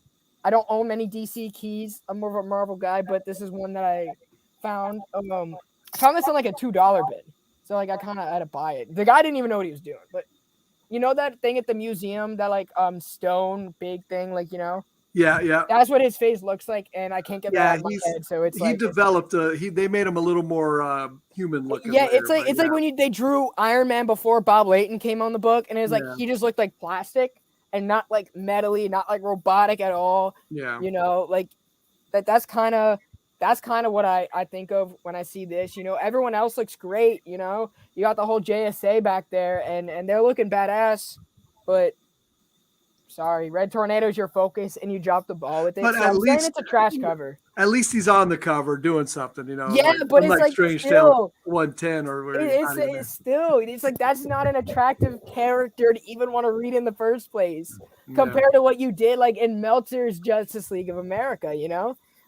I don't own many DC keys. I'm more of a Marvel guy, but this is one that I found. I found this on like a $2 bid. So like I kind of had to buy it. The guy didn't even know what he was doing. But you know that thing at the museum, that like stone big thing, like Yeah. that's what his face looks like, and I can't get that out of my he's- head. So it's He like developed they made him a little more human looking. yeah, later, it's like but when they drew Iron Man before Bob Layton came on the book, and it's like Yeah. he just looked like plastic and not like metally, not like robotic at all. yeah. Like that's kind of what I think of when I see this. Everyone else looks great. You got the whole JSA back there, and they're looking badass, but sorry, Red Tornado's your focus, and you dropped the ball with it. But So at I'm saying least- it's a trash cover. At least he's on the cover doing something, Yeah, but it's like Strange still- Tale 110 or where It's still, it's like that's not an attractive character to even want to read in the first place compared to what you did like in Meltzer's Justice League of America.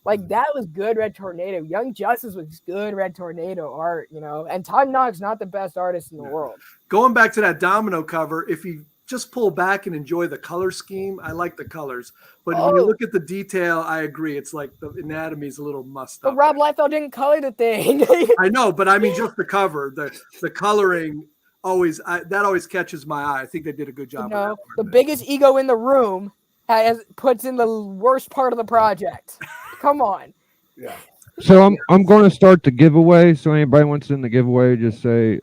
Like that was good Red Tornado. Young Justice was good Red Tornado art. And Todd Knox not the best artist in the world. Going back to that Domino cover, if you just pull back and enjoy the color scheme, I like the colors. But when you look at the detail, I agree. It's like the anatomy is a little mussed But up. Rob Liefeld didn't color the thing. I know, but I mean just the cover, the coloring always catches my eye. I think they did a good job. With The biggest ego in the room puts in the worst part of the project. Come on. Yeah. So I'm going to start the giveaway. So anybody wants in the giveaway, just say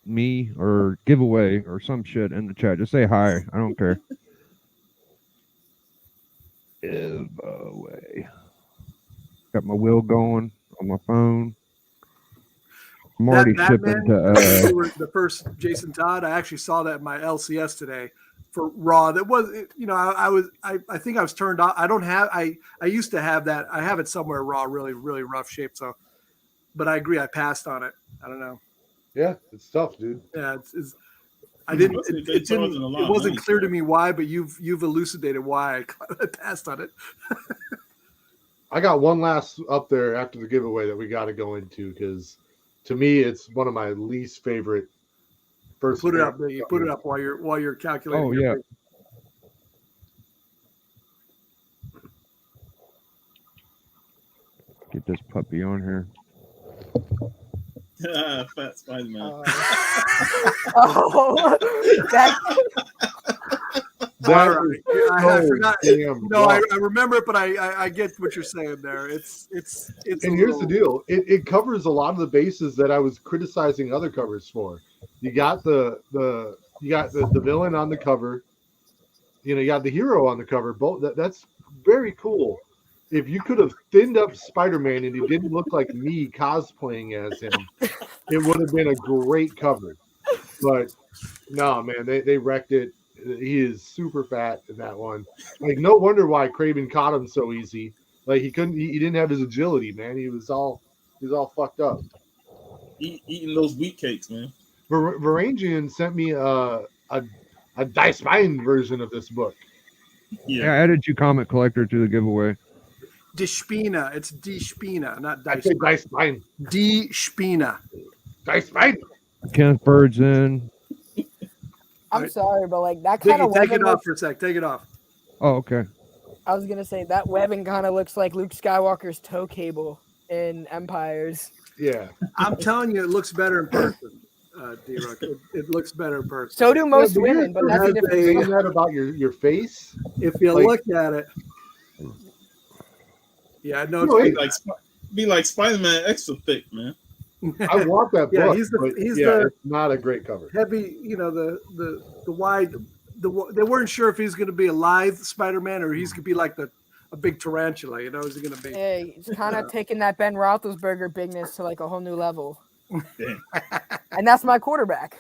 me or giveaway or some shit in the chat. Just say hi. I don't care. Giveaway. Got my wheel going on my phone. I'm already shipping to. The first Jason Todd. I actually saw that in my LCS today for Raw. That was, I think I was turned off. I used to have that. I have it somewhere Raw, really, really rough shape. So, but I agree. I passed on it. I don't know. Yeah, it's tough, dude. Yeah, it wasn't clear to me why, but you've elucidated why I passed on it. I got one last up there after the giveaway that we got to go into because to me it's one of my least favorite. First, put it up, Biggie. Put it up while you're calculating. Oh yeah. Get this puppy on here. Fat Spider-Man. I forgot. Damn I remember it, but I get what you're saying there. It's. And here's the deal: it covers a lot of the bases that I was criticizing other covers for. You got the villain on the cover. You got the hero on the cover. Both that's very cool. If you could have thinned up Spider-Man and he didn't look like me cosplaying as him, it would have been a great cover. But no, man, they wrecked it. He is super fat in that one. Like, no wonder why Craven caught him so easy. Like he didn't have his agility, man. He was all He's all fucked up. Eating those wheat cakes, man. Varangian sent me a Dice Mine version of this book. Yeah, I added you comic collector to the giveaway. Die Spina. It's Die Spina, not I Dice. say Dice Mine. Die Spina. Dice Mine. Kenneth Bird's in. I'm Right. sorry, but like that kind of Biggie, take webbing it off looks, for a sec. Take it off. Oh, okay. I was gonna say that webbing kind of looks like Luke Skywalker's toe cable in Empires. Yeah. I'm telling you, it looks better in person. D-Rock. It looks better in person. So do most Yeah, women, but that's a has different. a- Saying that about your face. If you Like- look at it, yeah, no, No, it's Be like Spider-Man extra thick, man. I want that book. Yeah, he's the- but he's yeah, the- it's not a great cover. heavy. You know, the wide. They weren't sure if he's going to be a lithe Spider-Man or he's going to be like a big tarantula. You know, is he going to be? Yeah, it's kind of taking that Ben Roethlisberger bigness to like a whole new level. Damn. And that's my quarterback.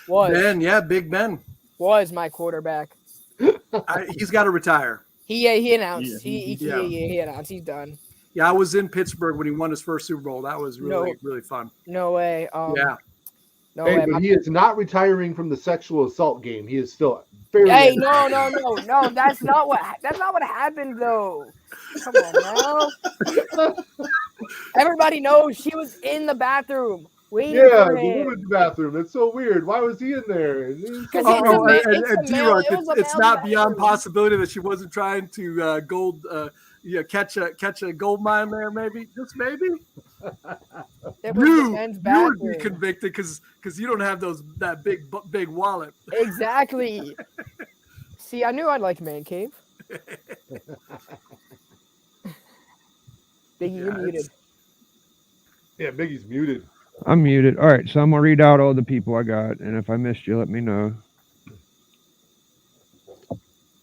Ben, yeah, Big Ben. Was my quarterback. He's got to retire. He announced. Yeah. He announced he's done. Yeah, I was in Pittsburgh when he won his first Super Bowl. That was really, No. really fun. No way. Yeah. No Hey, way. but he is not retiring from the sexual assault game. He is still very. Hey, no. That's not what happened though. Come on now. Everybody knows she was in the bathroom waiting Yeah, for the him. women's bathroom. That's so weird. Why was he in there? Because Oh, it's a and male- D-Rock, it was a it's male not beyond bathroom. possibility that she wasn't trying to catch a gold mine there, maybe, just maybe. It was the You men's would bathroom. be convicted because you don't have that big wallet. Exactly. See, I knew I'd like man cave. Biggie, you're Yeah, muted. Yeah, Biggie's muted. I'm muted. All right, so I'm gonna read out all the people I got, and if I missed you, let me know.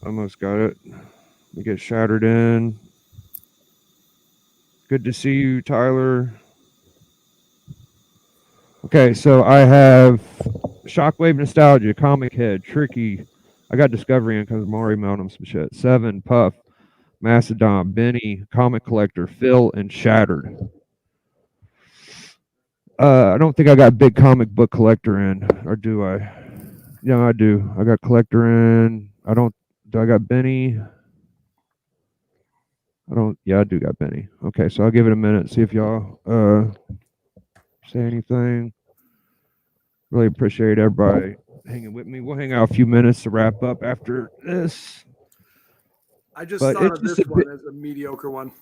Almost got it. We get shattered in. Good to see you, Tyler. Okay, so I have Shockwave Nostalgia, Comic Head, Tricky. I got Discovery in because Maury mailed him some shit. 7, Puff, Macedon, Benny, Comic Collector, Phil, and Shattered. I don't think I got Big Comic Book Collector in, or do I? Yeah, I do. I got Collector in. Do I got Benny? Yeah, I do got Benny. Okay, so I'll give it a minute, see if y'all say anything. Really appreciate everybody hanging with me. We'll hang out a few minutes to wrap up after this. I just But thought it's of this just a one bit- as a mediocre one.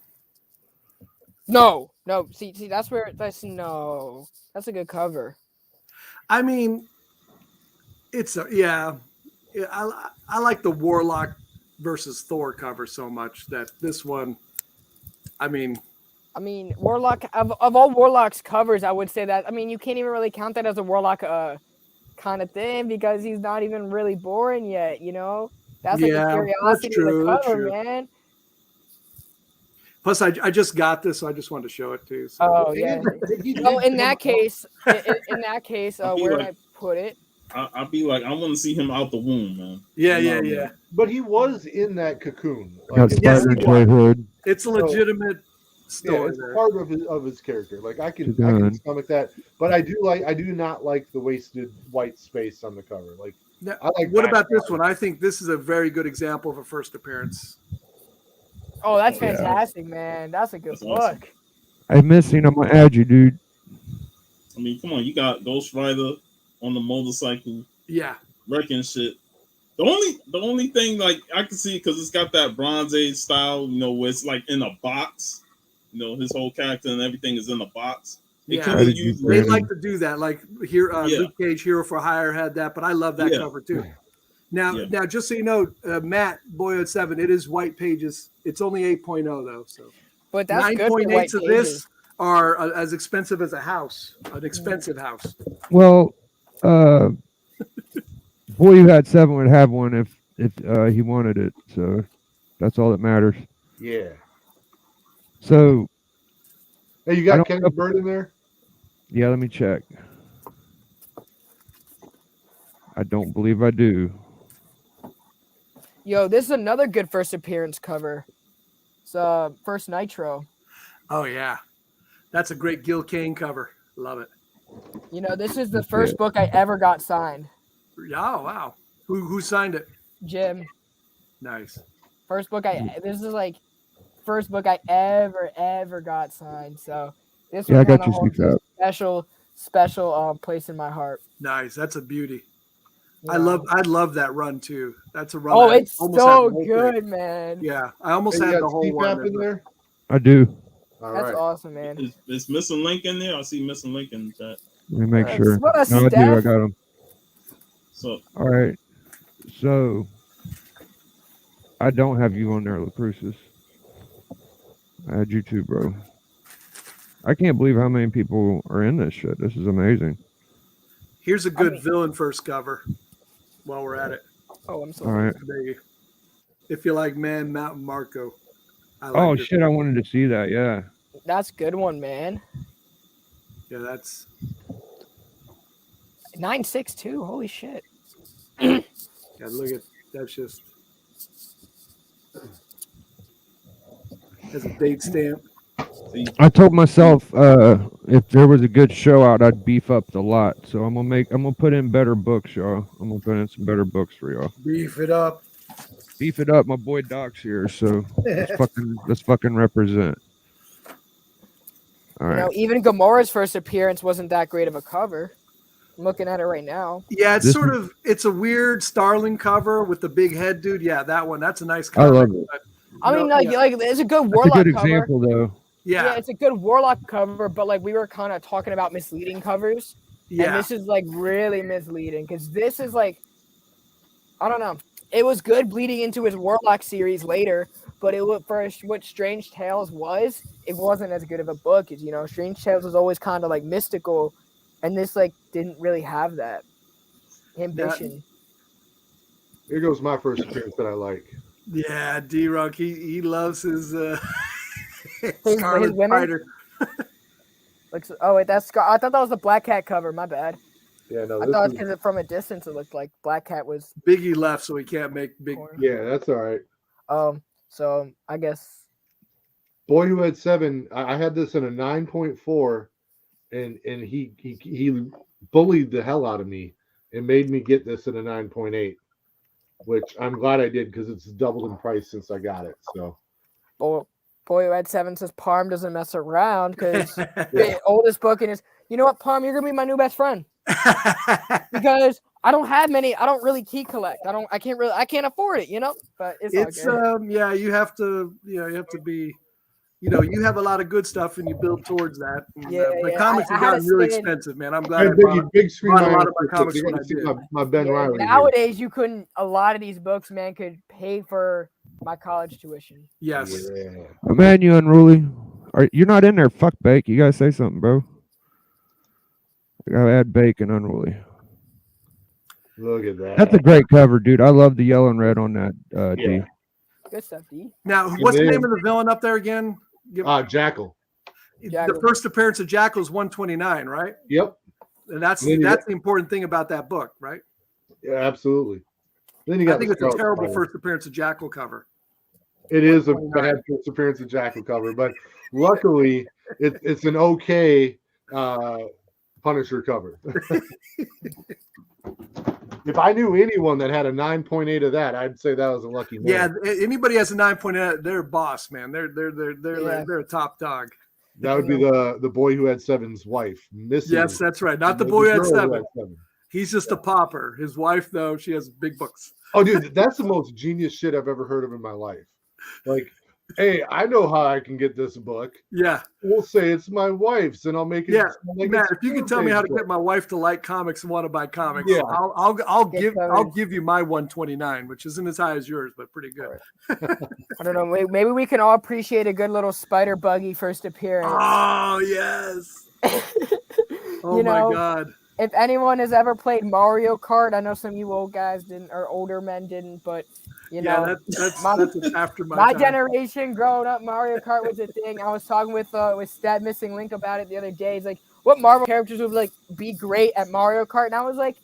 No. See, that's where that's a good cover. I mean, I like the Warlock versus Thor cover so much that this one, I mean, Warlock of all Warlock's covers, I would say that. I mean, you can't even really count that as a Warlock kind of thing because he's not even really born yet. You know, that's like Yeah, a that's curiosity true, of the that's cover, true. man. plus I just got this, so I just wanted to show it too. So. Oh yeah. Oh, in that case, where like- did I put it? I'll be like, I want to see him out the womb, man. Yeah. But he was in that cocoon. Got Like, Yes, Spider he Toy Hood. It's a legitimate yeah, story it's there. part of his character. Like I can Good. stomach that, but I do not like the wasted white space on the cover. Like Now, I like what that about this cover. one? I think this is a very good example of a first appearance. Oh, that's Yeah. fantastic, man. That's a good That's book. awesome. Hey, Missing, I'm gonna add you, dude. I mean, come on, you got Ghost Rider on the motorcycle Yeah. wrecking shit. The only thing like I can see because it's got that Bronze Age style, you know, where it's like in a box. You know, his whole character and everything is in a box. It Yeah. could How have did you used They Brandon. like to do that. Like here, Yeah. Luke Cage, Hero for Hire had that, but I love that Yeah. cover too. Now, Yeah. now, just so you know, Matt Boyd 7, it is white pages. It's only 8.0 though, so But that's good for white 9.8 of pages. this are as expensive as a house, an expensive house. Well, Boy Who Had 7 would have one if he wanted it. So that's all that matters. Yeah. So Hey, you I got don't Kenny know- Bird in there? yeah, let me check. I don't believe I do. Yo, this is another good first appearance cover. It's first Nitro. Oh yeah, That's a great Gil Kane cover. Love it. You know, this is the first book I ever got signed. Oh, wow. Who signed it? Jim. Nice. First book this is like first book I ever got signed. So this Yeah, I one got kind you of holds sneaked a up. special place in my heart. Nice. That's a beauty. You I know? love that run too. That's a run. Oh, I it's almost so had the whole good, thing. man. Yeah, I almost And you had got the whole CPAP one. in there? I do. All That's right. awesome, man. Is Missing Link in there? I see Missing Link in the chat. Let me make What a- sure. what a No, I do. I step. got them. So All right. So I don't have you on there, LaCrucis. I had you too, bro. I can't believe how many people are in this shit. This is amazing. Here's a good villain first cover. While we're at it, Oh, I'm so All right. if you like Man Mountain Marco. I like Oh this. shit! I wanted to see that. Yeah. That's a good one, man. Yeah, that's 962. Holy shit. yeah. Look at that's just as a date stamp. I told myself if there was a good show out, I'd beef up the lot. So I'm gonna put in better books, y'all. I'm gonna put in some better books for y'all. Beef it up. Beef it up. My boy Doc's here, so let's fucking represent. All You know, right. even Gamora's first appearance wasn't that great of a cover. I'm looking at it right now. Yeah, it's This sort of it's a weird Starling cover with the big head dude. Yeah, that one. That's a nice I cover. love it. but I mean, no, like, yeah. like it's a good That's a Warlock good cover. example, though. Yeah, It's a good Warlock cover, but like we were kind of talking about misleading covers. And yeah. this is like really misleading because this is like, I don't know. It was good bleeding into his Warlock series later, but it was first what Strange Tales was. It wasn't as good of a book as, you know, Strange Tales was always kind of like mystical, and this like didn't really have that ambition. Here goes my first appearance that I like. Yeah, deerunk. He loves his His Scarlet women? Spider. Looks. Oh wait, that's Scar. I thought that was the Black Cat cover. My bad. Yeah, no, I this thought is, because from a distance it looked like Black Cat was. Biggie left, so he can't make big. Corner. yeah, that's all right. So I guess. Boy Who Had Seven. I had this in a 9.4, and he bullied the hell out of me and made me get this in a 9.8, which I'm glad I did because it's doubled in price since I got it. So Boy Who Had Seven says Parm doesn't mess around because the oldest book in his. You know what, Parm? You're gonna be my new best friend because I don't have many. I don't really key collect. I can't afford it. You know, but it's all good. Yeah. You have to be. You know, you have a lot of good stuff, and you build towards that. And, Yeah, but yeah. comics I have had gotten to really spin- expensive, man. I'm glad Hey, I bought, big screen bought a lot iron of my pictures. comics You when gotta I see did. my Ben Yeah, Riley. here. nowadays, you couldn't. A lot of these books, man, could pay for my college tuition. Yes. Yeah. Man, you unruly. You're not in there. Fuck Bake. You gotta say something, bro. I gotta add Bake and unruly. Look at that. That's a great cover, dude. I love the yellow and red on that. D. Yeah. Good stuff, D. Now, what's the then- name of the villain up there again? Jackal. The first appearance of Jackal is 129, right? Yep. And that's Then you the important thing about that book, right? Yeah, absolutely. Then you got I think the it's a Scarlet terrible Spider. first appearance of Jackal cover. It is a bad first appearance of Jackal cover, but luckily it's an okay Punisher cover. If I knew anyone that had a 9.8 of that, I'd say that was a lucky man. Yeah, anybody has a 9.8, they're a boss, man. They're a top dog. That would be the Boy Who Had Seven's wife, Missy. Yes, that's right. Not the boy who had girl who seven. He's just a pauper. His wife, though, she has big books. Oh, dude, that's the most genius shit I've ever heard of in my life. Like, hey, I know how I can get this book. Yeah. We'll say it's my wife's, and I'll make it. Yeah, like Matt, it's if you can tell me how to get my wife to like comics and want to buy comics, Yeah. I'll give you my 129, which isn't as high as yours, but pretty good. I don't know. Maybe we can all appreciate a good little Spider Buggy first appearance. Oh yes. Oh You my know, God. If anyone has ever played Mario Kart, I know some of you old guys didn't, or older men didn't, but you know, that's after my my time. generation growing up, Mario Kart was a thing. I was talking with Stat Missing Link about it the other day. He's like, what Marvel characters would like be great at Mario Kart? And I was like,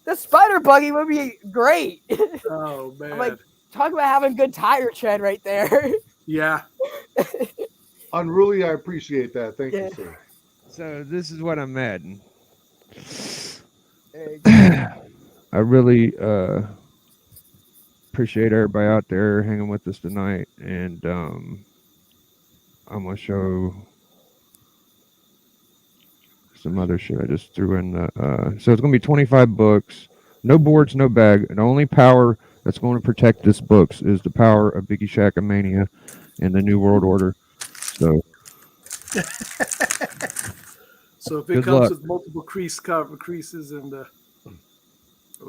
the Spider Buggy would be great. Oh man. I'm like, talk about having good tire tread right there. Yeah. Unruly, I appreciate that. Thank Yeah. you, sir. So this is what I'm adding. There you go. I really appreciate everybody out there hanging with us tonight, and I'm gonna show some other shit I just threw in the. So it's gonna be 25 books, no boards, no bag. The only power that's going to protect this books is the power of Biggie Shackamania and the New World Order. So So if it Good comes luck. with multiple creases and I'm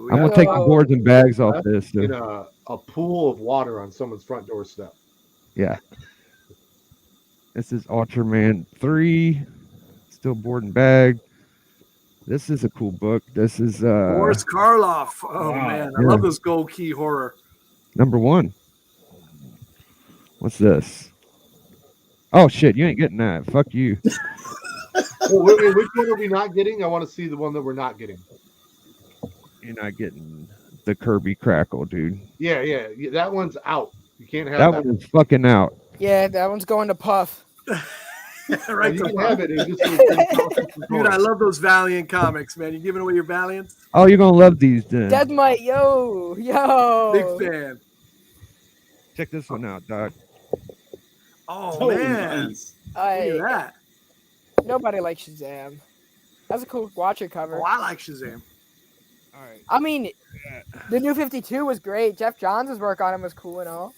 gonna take the boards and bags off this. In So, a pool of water on someone's front doorstep. yeah. This is Ultraman 3, still board and bag. This is a cool book. This is Boris Karloff. Oh Wow. man, I Yeah. love this gold key horror. number 1. What's this? Oh shit, you ain't getting that. Fuck you. Well, wait, which one are we not getting? I want to see the one that we're not getting. You're not getting the Kirby Crackle, dude. Yeah, that one's out. You can't have That that. one is fucking out. Yeah, that one's going to Puff. Right, You to can Puff. have it. It just Dude, I love those Valiant comics, man. You giving away your Valiants? Oh, you're gonna love these then. Deathmite, yo. Big fan. Check this one out, dog. Oh, Oh, man, nice. look at that. Nobody likes Shazam. That's a cool Watcher cover. Oh, I like Shazam. All right. I mean, the New 52 was great. Jeff Johns' work on him was cool and all.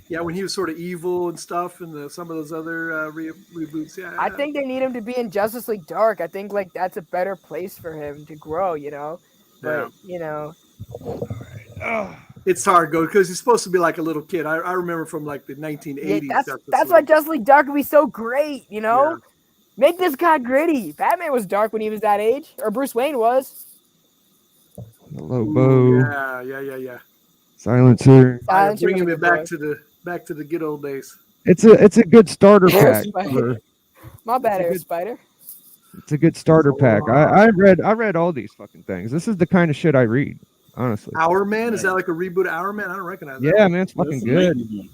Yeah, when he was sort of evil and stuff, and some of those other reboots. Yeah, I think they need him to be in Justice League Dark. I think like that's a better place for him to grow, you know. But you know, it's hard, go because he's supposed to be like a little kid. I remember from like the 1980s. yeah, that's why Justice League Dark would be so great, you know. Yeah. Make this guy gritty. Batman was dark when he was that age, or Bruce Wayne was. The Lobo, Yeah. Silencer. Silencer Bringing was a it good back to the good old days. It's a good starter Air pack. Spider. My bad, Air Spider. It's a good starter pack. I read all these fucking things. This is the kind of shit I read, honestly. Hour Man, is that like a reboot of Hour Man? I don't recognize that. Yeah, man, it's fucking That's a good. 90s one.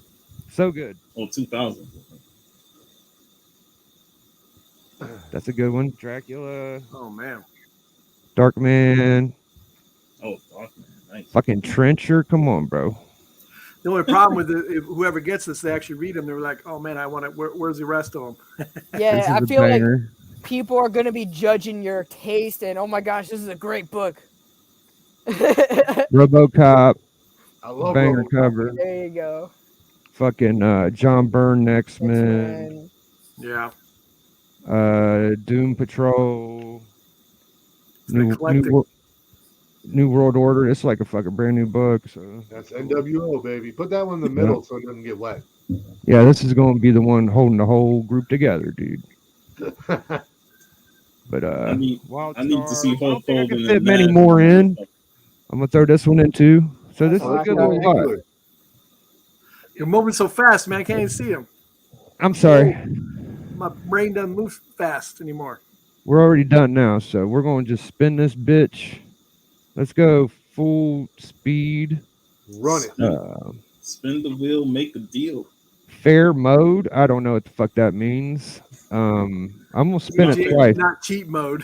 So good. Oh, 2000. That's a good one. Dracula, Oh man. Darkman, Oh, Darkman. Nice. fucking Trencher. Come on, bro. The only problem with it, if whoever gets this, they actually read them. They're like, "Oh man, I want it. Where's the rest of them?" Yeah, This is I a feel like banger. people are gonna be judging your taste, and oh my gosh, this is a great book. RoboCop, I love banger RoboCop. cover. There you go. Fucking John Byrne, X-Men. X-Men. Yeah. Doom Patrol. It's eclectic. New World Order. It's like a fucking brand new book. So That's NWO, baby. Put that one in the middle so it doesn't get wet. yeah, this is going to be the one holding the whole group together, dude. But I need to see I don't Hulk think I Hogan can and fit many Matt. more in. I'm gonna throw this one in too. So this is Oh, a good that's little nice. lot. You're moving so fast, man. I can't even see them. I'm sorry. My brain doesn't move fast anymore. We're already done now, so we're going to just spin this bitch. Let's go full speed. Run it. Spin the wheel, make a deal. Fair mode. I don't know what the fuck that means. I'm gonna spin it Cheat- twice. Not cheat mode.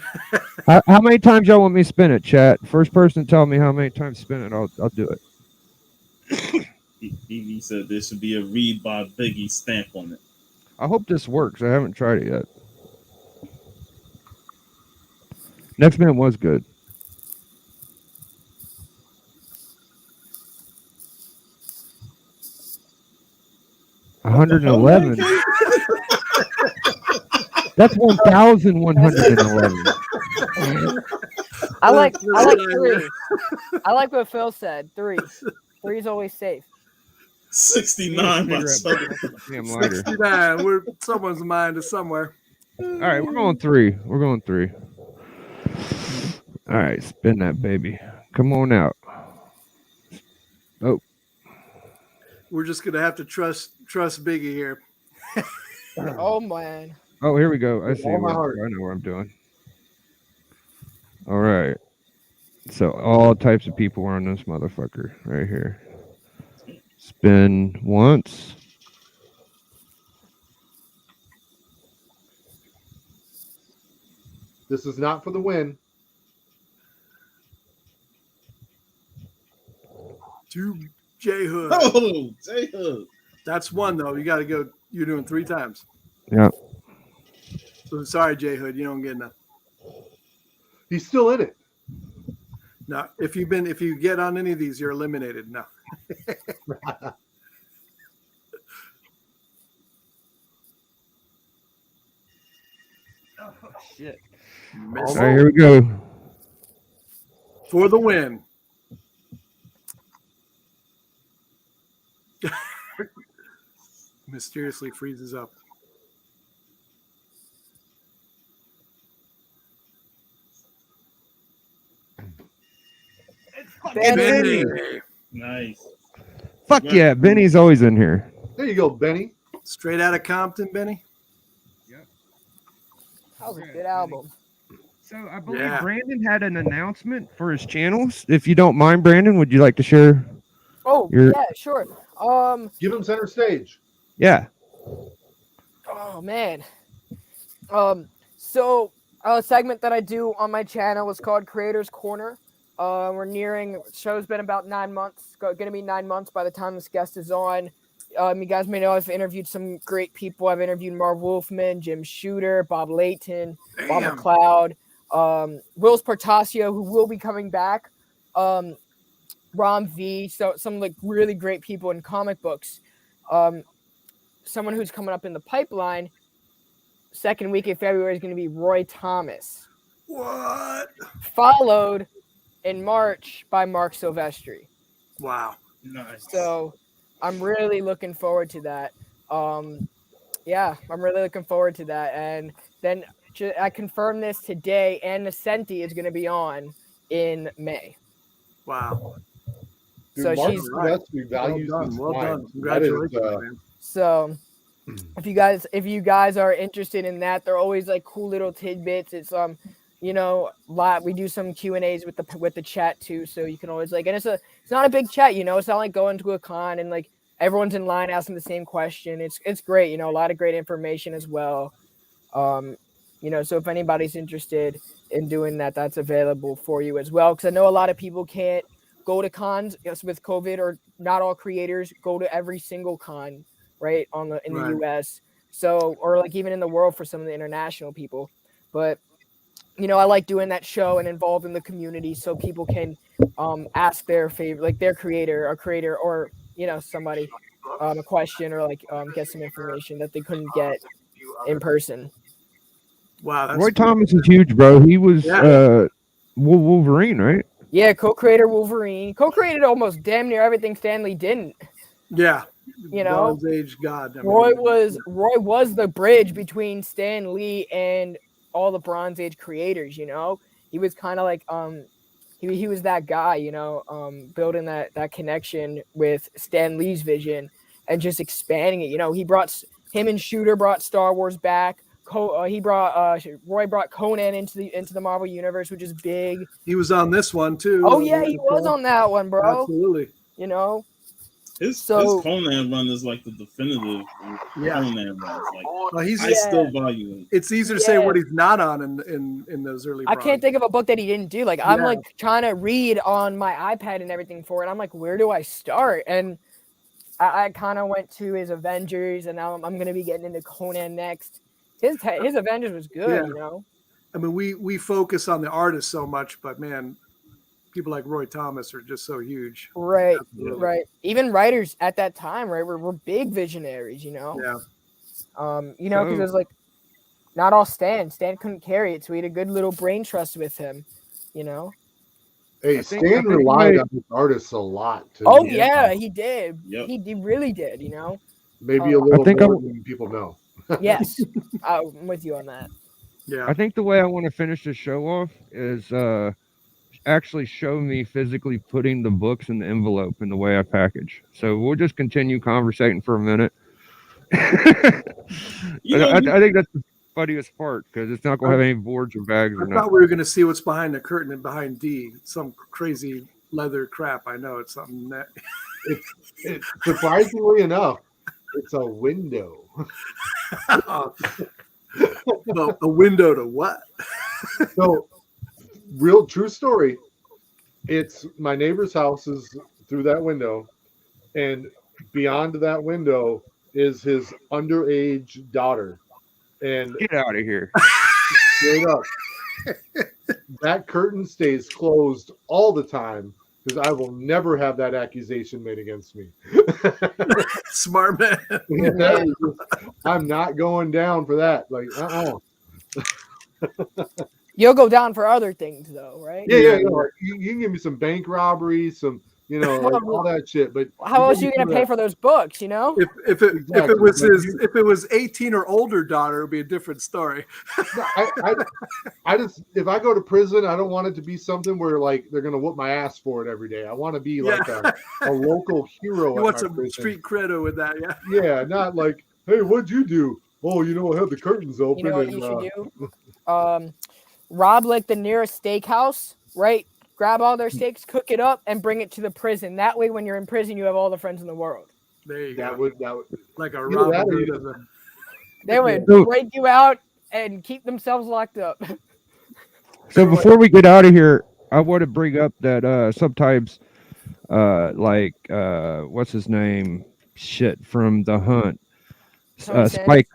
How many times y'all want me to spin it, chat? First person to tell me how many times to spin it, I'll do it. He said there should be a read by Biggie stamp on it. I hope this works. I haven't tried it yet. Next Man was good. $111. That's 1,111. I like three. I like what Phil said. Three. Three's always safe. 69 by Damn lighter. 69. Someone's mind is somewhere. All right, we're going three. We're going three. All right, spin that baby. Come on out. Oh, We're just gonna have to trust Biggie here. Oh man. oh, here we go. I see. All my What, heart. I know what I'm doing. All right. So all types of people are on this motherfucker right here. Spin once. This is not for the win. To J Hood. Oh, J-Hood. That's one though. You got to go. You're doing 3 times. Yeah. So sorry, J Hood. You don't get enough. He's still in it. No, if you get on any of these, you're eliminated. No. Oh shit! Miss All right, here we go. for the win. Mysteriously freezes up. Benny. Nice. Fuck yeah, Benny's always in here. There you go, Benny. Straight out of Compton, Benny. That was a good album. So I believe Yeah. Brandon had an announcement for his channels. If you don't mind, Brandon, would you like to share? Oh, You're- yeah, sure. Give him center stage. Yeah. Oh man. So a segment that I do on my channel is called Creators Corner. We're nearing. Show's been about 9 months. Going to be 9 months by the time this guest is on. You guys may know I've interviewed some great people. I've interviewed Marv Wolfman, Jim Shooter, Bob Layton, Bob Damn. McLeod, Wills Portasio, who will be coming back. Rom V. So some like really great people in comic books. Someone who's coming up in the pipeline. Second week of February is going to be Roy Thomas, What? followed in March by Mark Silvestri. Wow. Nice. So I'm really looking forward to that. Yeah, I'm really looking forward to that. And then I confirmed this today, and Nascenti is going to be on in May. Wow. Dude, So Mark she's- Silvestri values Well done. his Well time. done. That is, Congratulations, man. So if you guys are interested in that, they're always like cool little tidbits. It's we do some Q&As with the chat too, so you can always and it's not a big chat, it's not like going to a con and like everyone's in line asking the same question. It's great, a lot of great information as well. So if anybody's interested in doing that, that's available for you as well, because I know a lot of people can't go to cons with COVID, or not all creators go to every single con, right, in the Right. US. So, or like even in the world for some of the international people. But I like doing that show and involving the community so people can ask their favorite, like their creator, or somebody a question, or get some information that they couldn't get in person. Wow. That's Roy Thomas is huge, bro. He was Yeah. Wolverine, right? Yeah, co-creator Wolverine, co-created almost damn near everything Stan Lee didn't. Yeah. know, Bronze Age God. I mean, Roy was the bridge between Stan Lee and all the Bronze Age creators. He was kind of like he was that guy, building that connection with Stan Lee's vision and just expanding it. Him and Shooter brought Star Wars back. Roy brought Conan into the Marvel universe, which is big. He was on this one too. Oh yeah, he was on that one, bro. Absolutely. His Conan run is like the definitive Conan run. Well, I still value it. It's easier to say what he's not on in those early. I can't think of a book that he didn't do. I'm like trying to read on my iPad and everything for it. I'm like, where do I start? And I kind of went to his Avengers, and now I'm gonna be getting into Conan next. His Avengers was good, I mean, we focus on the artist so much, but man, people like Roy Thomas are just so huge. Right, Absolutely. right. Even writers at that time, right, were big visionaries, Yeah. because it was like not all Stan couldn't carry it, so he had a good little brain trust with him, Hey, I think Stan relied on his artists a lot. Oh yeah, he did. Yep. He really did. Maybe a little think more than people know. Yes, I'm with you on that. Yeah. I think the way I want to finish the show off is actually show me physically putting the books in the envelope in the way I package. So we'll just continue conversating for a minute. I think that's the funniest part, because it's not going to have any boards or bags I or thought nothing. we were going to see what's behind the curtain and behind D. Some crazy leather crap. I know it's something that. It's surprisingly enough, it's a window. Well, a window to what? So, real true story. It's my neighbor's house is through that window, and beyond that window is his underage daughter. And Get out of here. straight up, that curtain stays closed all the time because I will never have that accusation made against me. Smart man. I'm not going down for that. Like, You'll go down for other things, though, right? Yeah. Like, you can give me some bank robbery, some, like, all that shit. But how else are you gonna pay for those books? You know, If it was 18 or older daughter, it'd be a different story. I just, if I go to prison, I don't want it to be something where like they're gonna whoop my ass for it every day. I want to be like a local hero. You at want my some prison. street credit with that, yeah. Yeah, not like, hey, what'd you do? Oh, I had the curtains open. you know what you should do? Rob like the nearest steakhouse, right? Grab all their steaks, cook it up, and bring it to the prison. That way, when you're in prison, you have all the friends in the world. There you That go. would Like a Either Robin that or- Hood of the- They would So- break you out and keep themselves locked up. So before we get out of here, I want to bring up that sometimes, what's his name? Shit from The Hunt. Tony Sanders?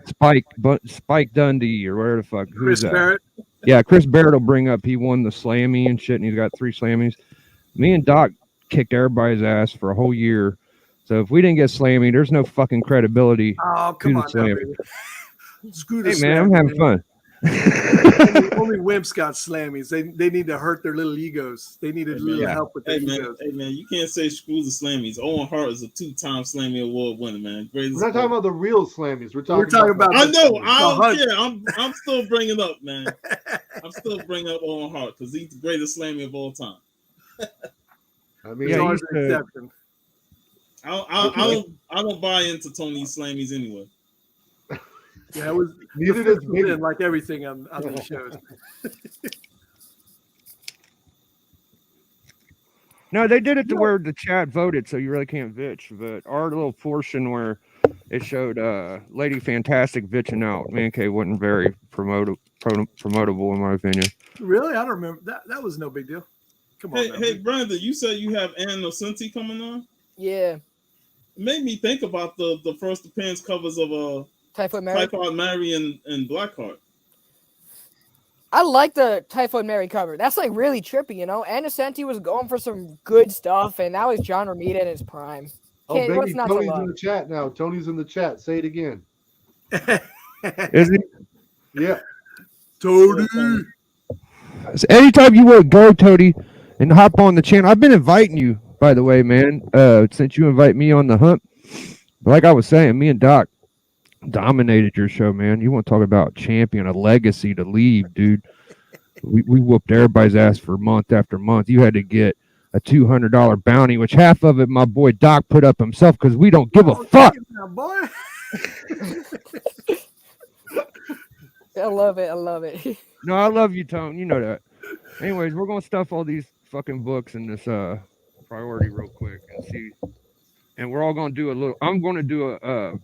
Spike Dundee or whatever the fuck. Who's Chris that? Barrett. Yeah, Chris Barrett will bring up he won the Slammy and shit, and he's got 3 Slammys. Me and Doc kicked everybody's ass for a whole year. So if we didn't get Slammy, there's no fucking credibility. Oh, come the on now, slam. baby. Screw the Hey man, I'm slam, having fun. Only wimps got slammies. They need to hurt their little egos. They need a little Yeah. help with their Hey man, egos. you can't say screw the Slammies. Owen Hart is a 2-time Slammy Award winner, man. Greatest. We're not talking about the real Slammies. We're We're talking talking about I know. the I don't Hunt. care. I'm still bringing up, man. I'm still bringing up Owen Hart because he's the greatest Slammy of all time. I There's mean, Yeah, always he's an the- exception. I don't buy into Tony's Slammies anyway. Yeah, it was neither the does first one me. in, like everything on these shows. No, they did it to where the chat voted, so you really can't bitch. But our little portion where it showed Lady Fantastic bitching out, Man Cave wasn't very promotable in my opinion. Really, I don't remember that. That was no big deal. Come on, Hey, now. hey, Brandon, you said you have Ann Nocenti coming on. Yeah, It made me think about the first appearance covers of Typhoid Mary. Typhoid Mary and Blackheart. I like the Typhoid Mary cover. That's like really trippy, you know. Innocenti was going for some good stuff, and that was John Romita in his prime. Oh, Can't- what's baby, not to Tony's love? in the chat now. Tony's in the chat. Say it again. Is it? Yeah. Tony. So anytime you want to go, Toady, and hop on the channel, I've been inviting you, by the way, man. Since you invite me on the hunt, but like I was saying, me and Doc dominated your show, man. You want to talk about champion, a legacy to leave, dude. We whooped everybody's ass for month after month. You had to get a $200 bounty, which half of it my boy Doc put up himself because we don't give a fuck. Now, boy. I love it. I love it. No, I love you, Tone. You know that. Anyways, we're gonna stuff all these fucking books in this priority real quick and see. And we're all gonna do a little. I'm gonna do a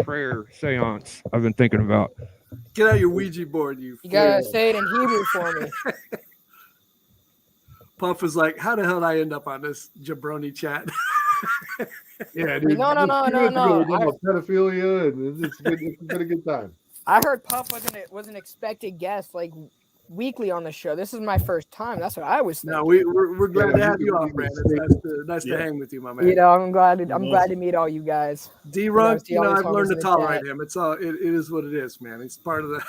prayer seance. I've been thinking about. Get out your Ouija board, you. You gotta fool. say it in Hebrew for me. Puff was like, "How the hell did I end up on this jabroni chat?" Yeah, dude. No. Pedophilia, and it's been a good time. I heard Puff was an expected guest like weekly on the show. This is my first time. That's what I was thinking. No, we're glad to Yeah, have you on, you- Brandon. Nice to hang with you, my man. You know, I'm glad to meet all you guys. D-Runk, see all these I've learned to homies in the tolerate chat. him. It's all. It is what it is, man. He's part of the.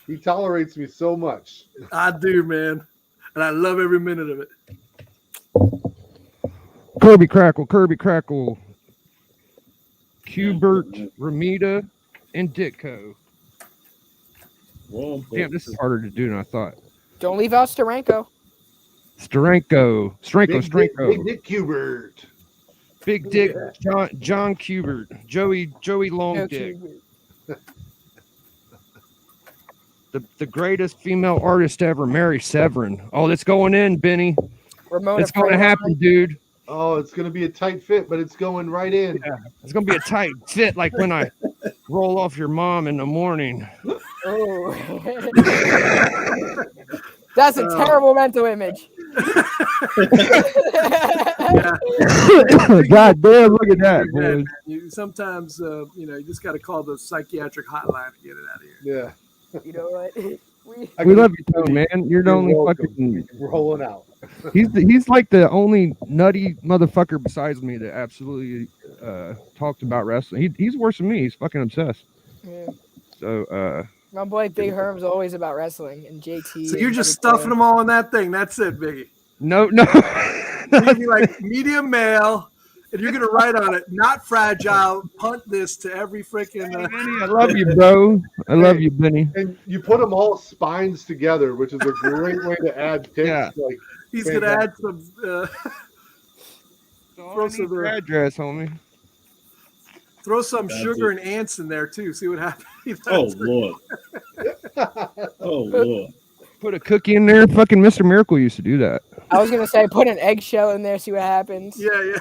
He tolerates me so much. I do, man, and I love every minute of it. Kirby Crackle, Cubert, Ramita, and Ditko. Well, Damn, this is harder to do than I thought. Don't leave out Steranko. Steranko, Big Dick Hubert. Big Dick, John Cubert, Joey Long Dick, the greatest female artist ever, Mary Severin. Oh, that's going in, Benny. Ramona It's going to Praline. happen, dude. Oh, it's going to be a tight fit, but it's going right in. It's going to be a tight fit, like when I roll off your mom in the morning. Oh. That's a terrible mental image. Yeah. God damn, look at that, Yeah, boys. man. Sometimes, you just got to call the psychiatric hotline to get it out of here. Yeah. You know what? We love you, Tone, man. You're the You're only welcome. fucking. Rolling out. He's like the only nutty motherfucker besides me that absolutely talks about wrestling. He's worse than me. He's fucking obsessed. Yeah. So My boy Big Herm's always about wrestling and JT. So you're just stuffing them all in that thing. That's it, Biggie. no. You're be like medium male, and you're gonna write on it, not fragile. Punt this to every freaking. Benny, I love you, bro. I love you, Benny. And you put them all spines together, which is a great way to add text. Yeah. Like, He's gonna add some. Throw some your address, homie. Throw some That's sugar it. and ants in there too. See what happens. Oh Lord. Oh Lord. Put a cookie in there. Fucking Mr. Miracle used to do that. I was gonna say put an eggshell in there, see what happens. Yeah.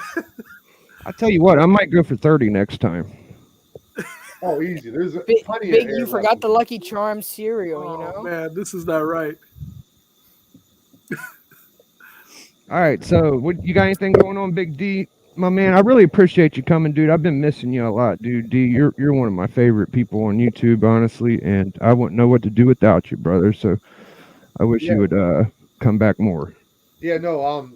I tell you what, I might go for 30 next time. oh, easy. There's Big, plenty Big of air you left. forgot the Lucky Charms cereal, you know? Oh man, this is not right. All right, so what you got anything going on, Big D? My man, I really appreciate you coming, dude. I've been missing you a lot, dude. D, you're one of my favorite people on YouTube, honestly, and I wouldn't know what to do without you, brother. So I wish you would come back more. Yeah, no,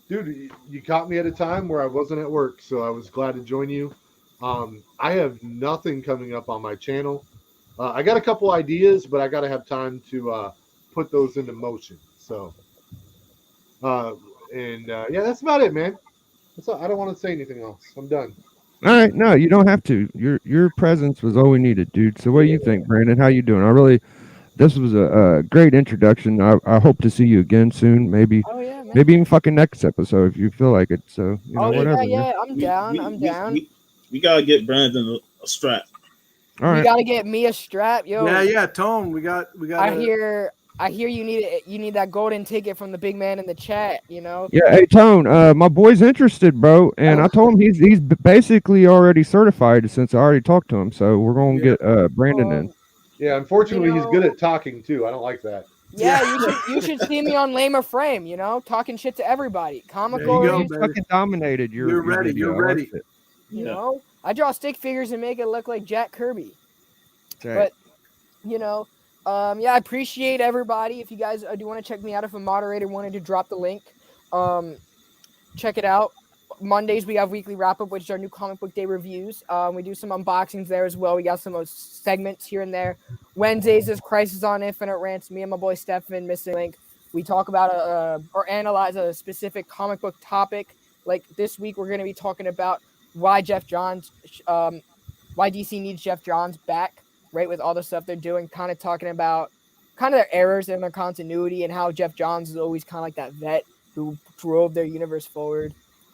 dude, you caught me at a time where I wasn't at work, so I was glad to join you. I have nothing coming up on my channel. I got a couple ideas, but I got to have time to put those into motion. So, yeah, that's about it, man. That's all. I don't want to say anything else. I'm done. All right, no, you don't have to. Your presence was all we needed, dude. So what do you think, Brandon? How you doing? This was a great introduction. I hope to see you again soon. Maybe even fucking next episode if you feel like it. So whatever. Yeah, I'm down. We gotta get Brandon a strap. All right. You gotta get me a strap, yo. Yeah, Tone. We got. I hear you need that golden ticket from the big man in the chat, you know? Yeah, hey Tone, my boy's interested, bro, and I told him he's basically already certified since I already talked to him. So we're gonna get Brandon in. Yeah, unfortunately, he's good at talking too. I don't like that. Yeah, you should see me on Lamer Frame, talking shit to everybody. Comical. There you He's go, fucking dominated. You're ready. video. You're ready. You know, I draw stick figures and make it look like Jack Kirby. Okay. But I appreciate everybody. If you guys do want to check me out, if a moderator wanted to drop the link, check it out. Mondays we have weekly wrap up, which is our new comic book day reviews. We do some unboxings there as well. We got some segments here and there. Wednesdays is Crisis on Infinite Rants. Me and my boy Stefan, Missing Link. We talk about or analyze a specific comic book topic. Like this week, we're going to be talking about why DC needs Jeff Johns back. Right, with all the stuff they're doing, kind of talking about their errors in their continuity and how Jeff Johns is always kind of like that vet who drove their universe forward.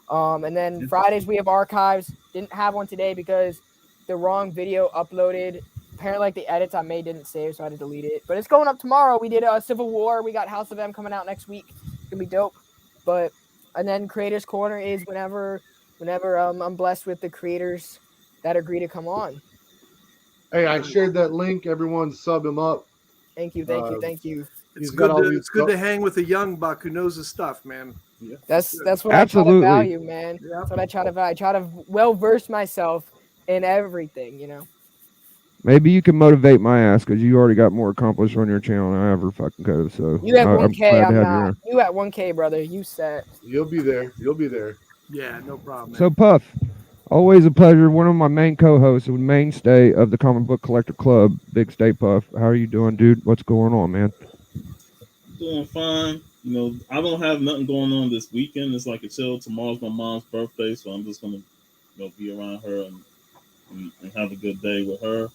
And then Fridays we have archives. Didn't have one today because the wrong video uploaded. Apparently, the edits I made didn't save, so I had to delete it. But it's going up tomorrow. We did Civil War. We got House of M coming out next week. It's gonna be dope. And then Creators Corner is whenever I'm blessed with the creators that agree to come on. Hey, I shared that link. Everyone sub him up. Thank you. It's good to hang with a young buck who knows his stuff, man. Yeah. That's what Absolutely. I try to value, man. Yeah. That's what I try to value. I try to well verse myself in everything, Maybe you can motivate my ass because you already got more accomplished on your channel than I ever fucking could have. So You at I'm 1K, glad to I'm have not. on. You at 1K, brother. You set. You'll be there. Yeah, no problem. Man. So Puff, always a pleasure. One of my main co-hosts, a mainstay of the Comic Book Collector Club, Big Stay Puff. How are you doing, dude? What's going on, man? Doing fine. I don't have nothing going on this weekend. It's like a chill. Tomorrow's my mom's birthday, so I'm just gonna be around her and have a good day with her.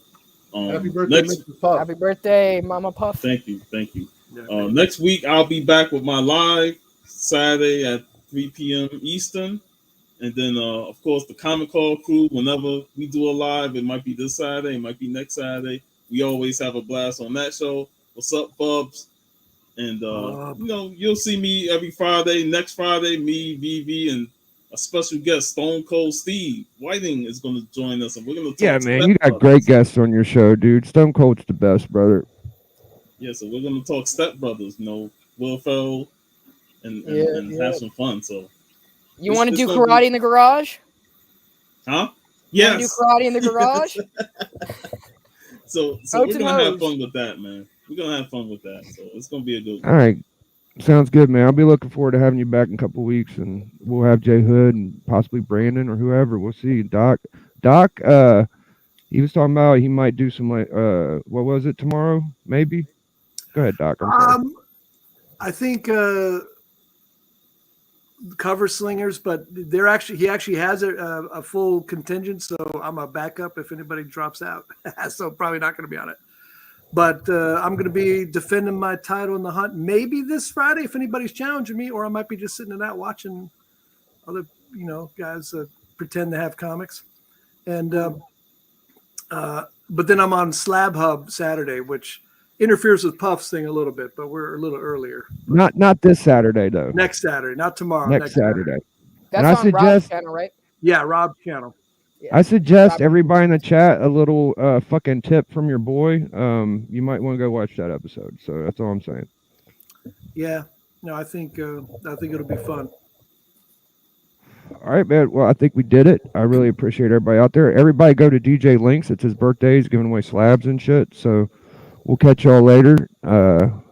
Happy birthday, Mr. Puff. Happy birthday, Mama Puff. Thank you. Yeah. Next week I'll be back with my live Saturday at 3 p.m. Eastern. And then, of course, the Comic Call crew, whenever we do a live, it might be this Saturday, it might be next Saturday. We always have a blast on that show. What's up, Bubs? And, you'll see me every Friday. Next Friday, me, Vivi, and a special guest, Stone Cold Steve Whiting, is going to join us. And we're going to talk Yeah, man, you got great guests on your show, dude. Stone Cold's the best, brother. Yeah, so we're gonna talk Step Brothers. Will Ferrell, and have some fun. So You This- want to this do gonna be- karate in the garage? huh? You wanna do Yes. karate in the garage? So Oats we're and gonna have hoes. fun with that, man. We're gonna have fun with that. So it's gonna be a good All one. right. Sounds good, man. I'll be looking forward to having you back in a couple of weeks, and we'll have Jay Hood and possibly Brandon or whoever. We'll see. Doc, he was talking about he might do some like what was it tomorrow? Maybe. Go ahead, Doc. I'm sorry. I think cover slingers, but he actually has a full contingent, so I'm a backup if anybody drops out. So probably not going to be on it. But I'm going to be defending my title in the hunt maybe this Friday if anybody's challenging me, or I might be just sitting it out watching other guys pretend to have comics. And but then I'm on Slab Hub Saturday, which interferes with Puff's thing a little bit, but we're a little earlier. Not this Saturday though. Next Saturday, not tomorrow. Next Saturday. That's I on Rob's suggest- channel, right? Yeah, Rob's channel. Yeah. I suggest Rob- everybody in the chat a little fucking tip from your boy. You might want to go watch that episode. So that's all I'm saying. Yeah, no, I think it'll be fun. All right, man. Well, I think we did it. I really appreciate everybody out there. Everybody go to DJ Links. It's his birthday. He's giving away slabs and shit. So we'll catch y'all later.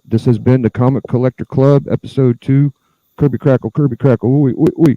This has been the Comic Collector Club, episode 2. Kirby Crackle. Ooh.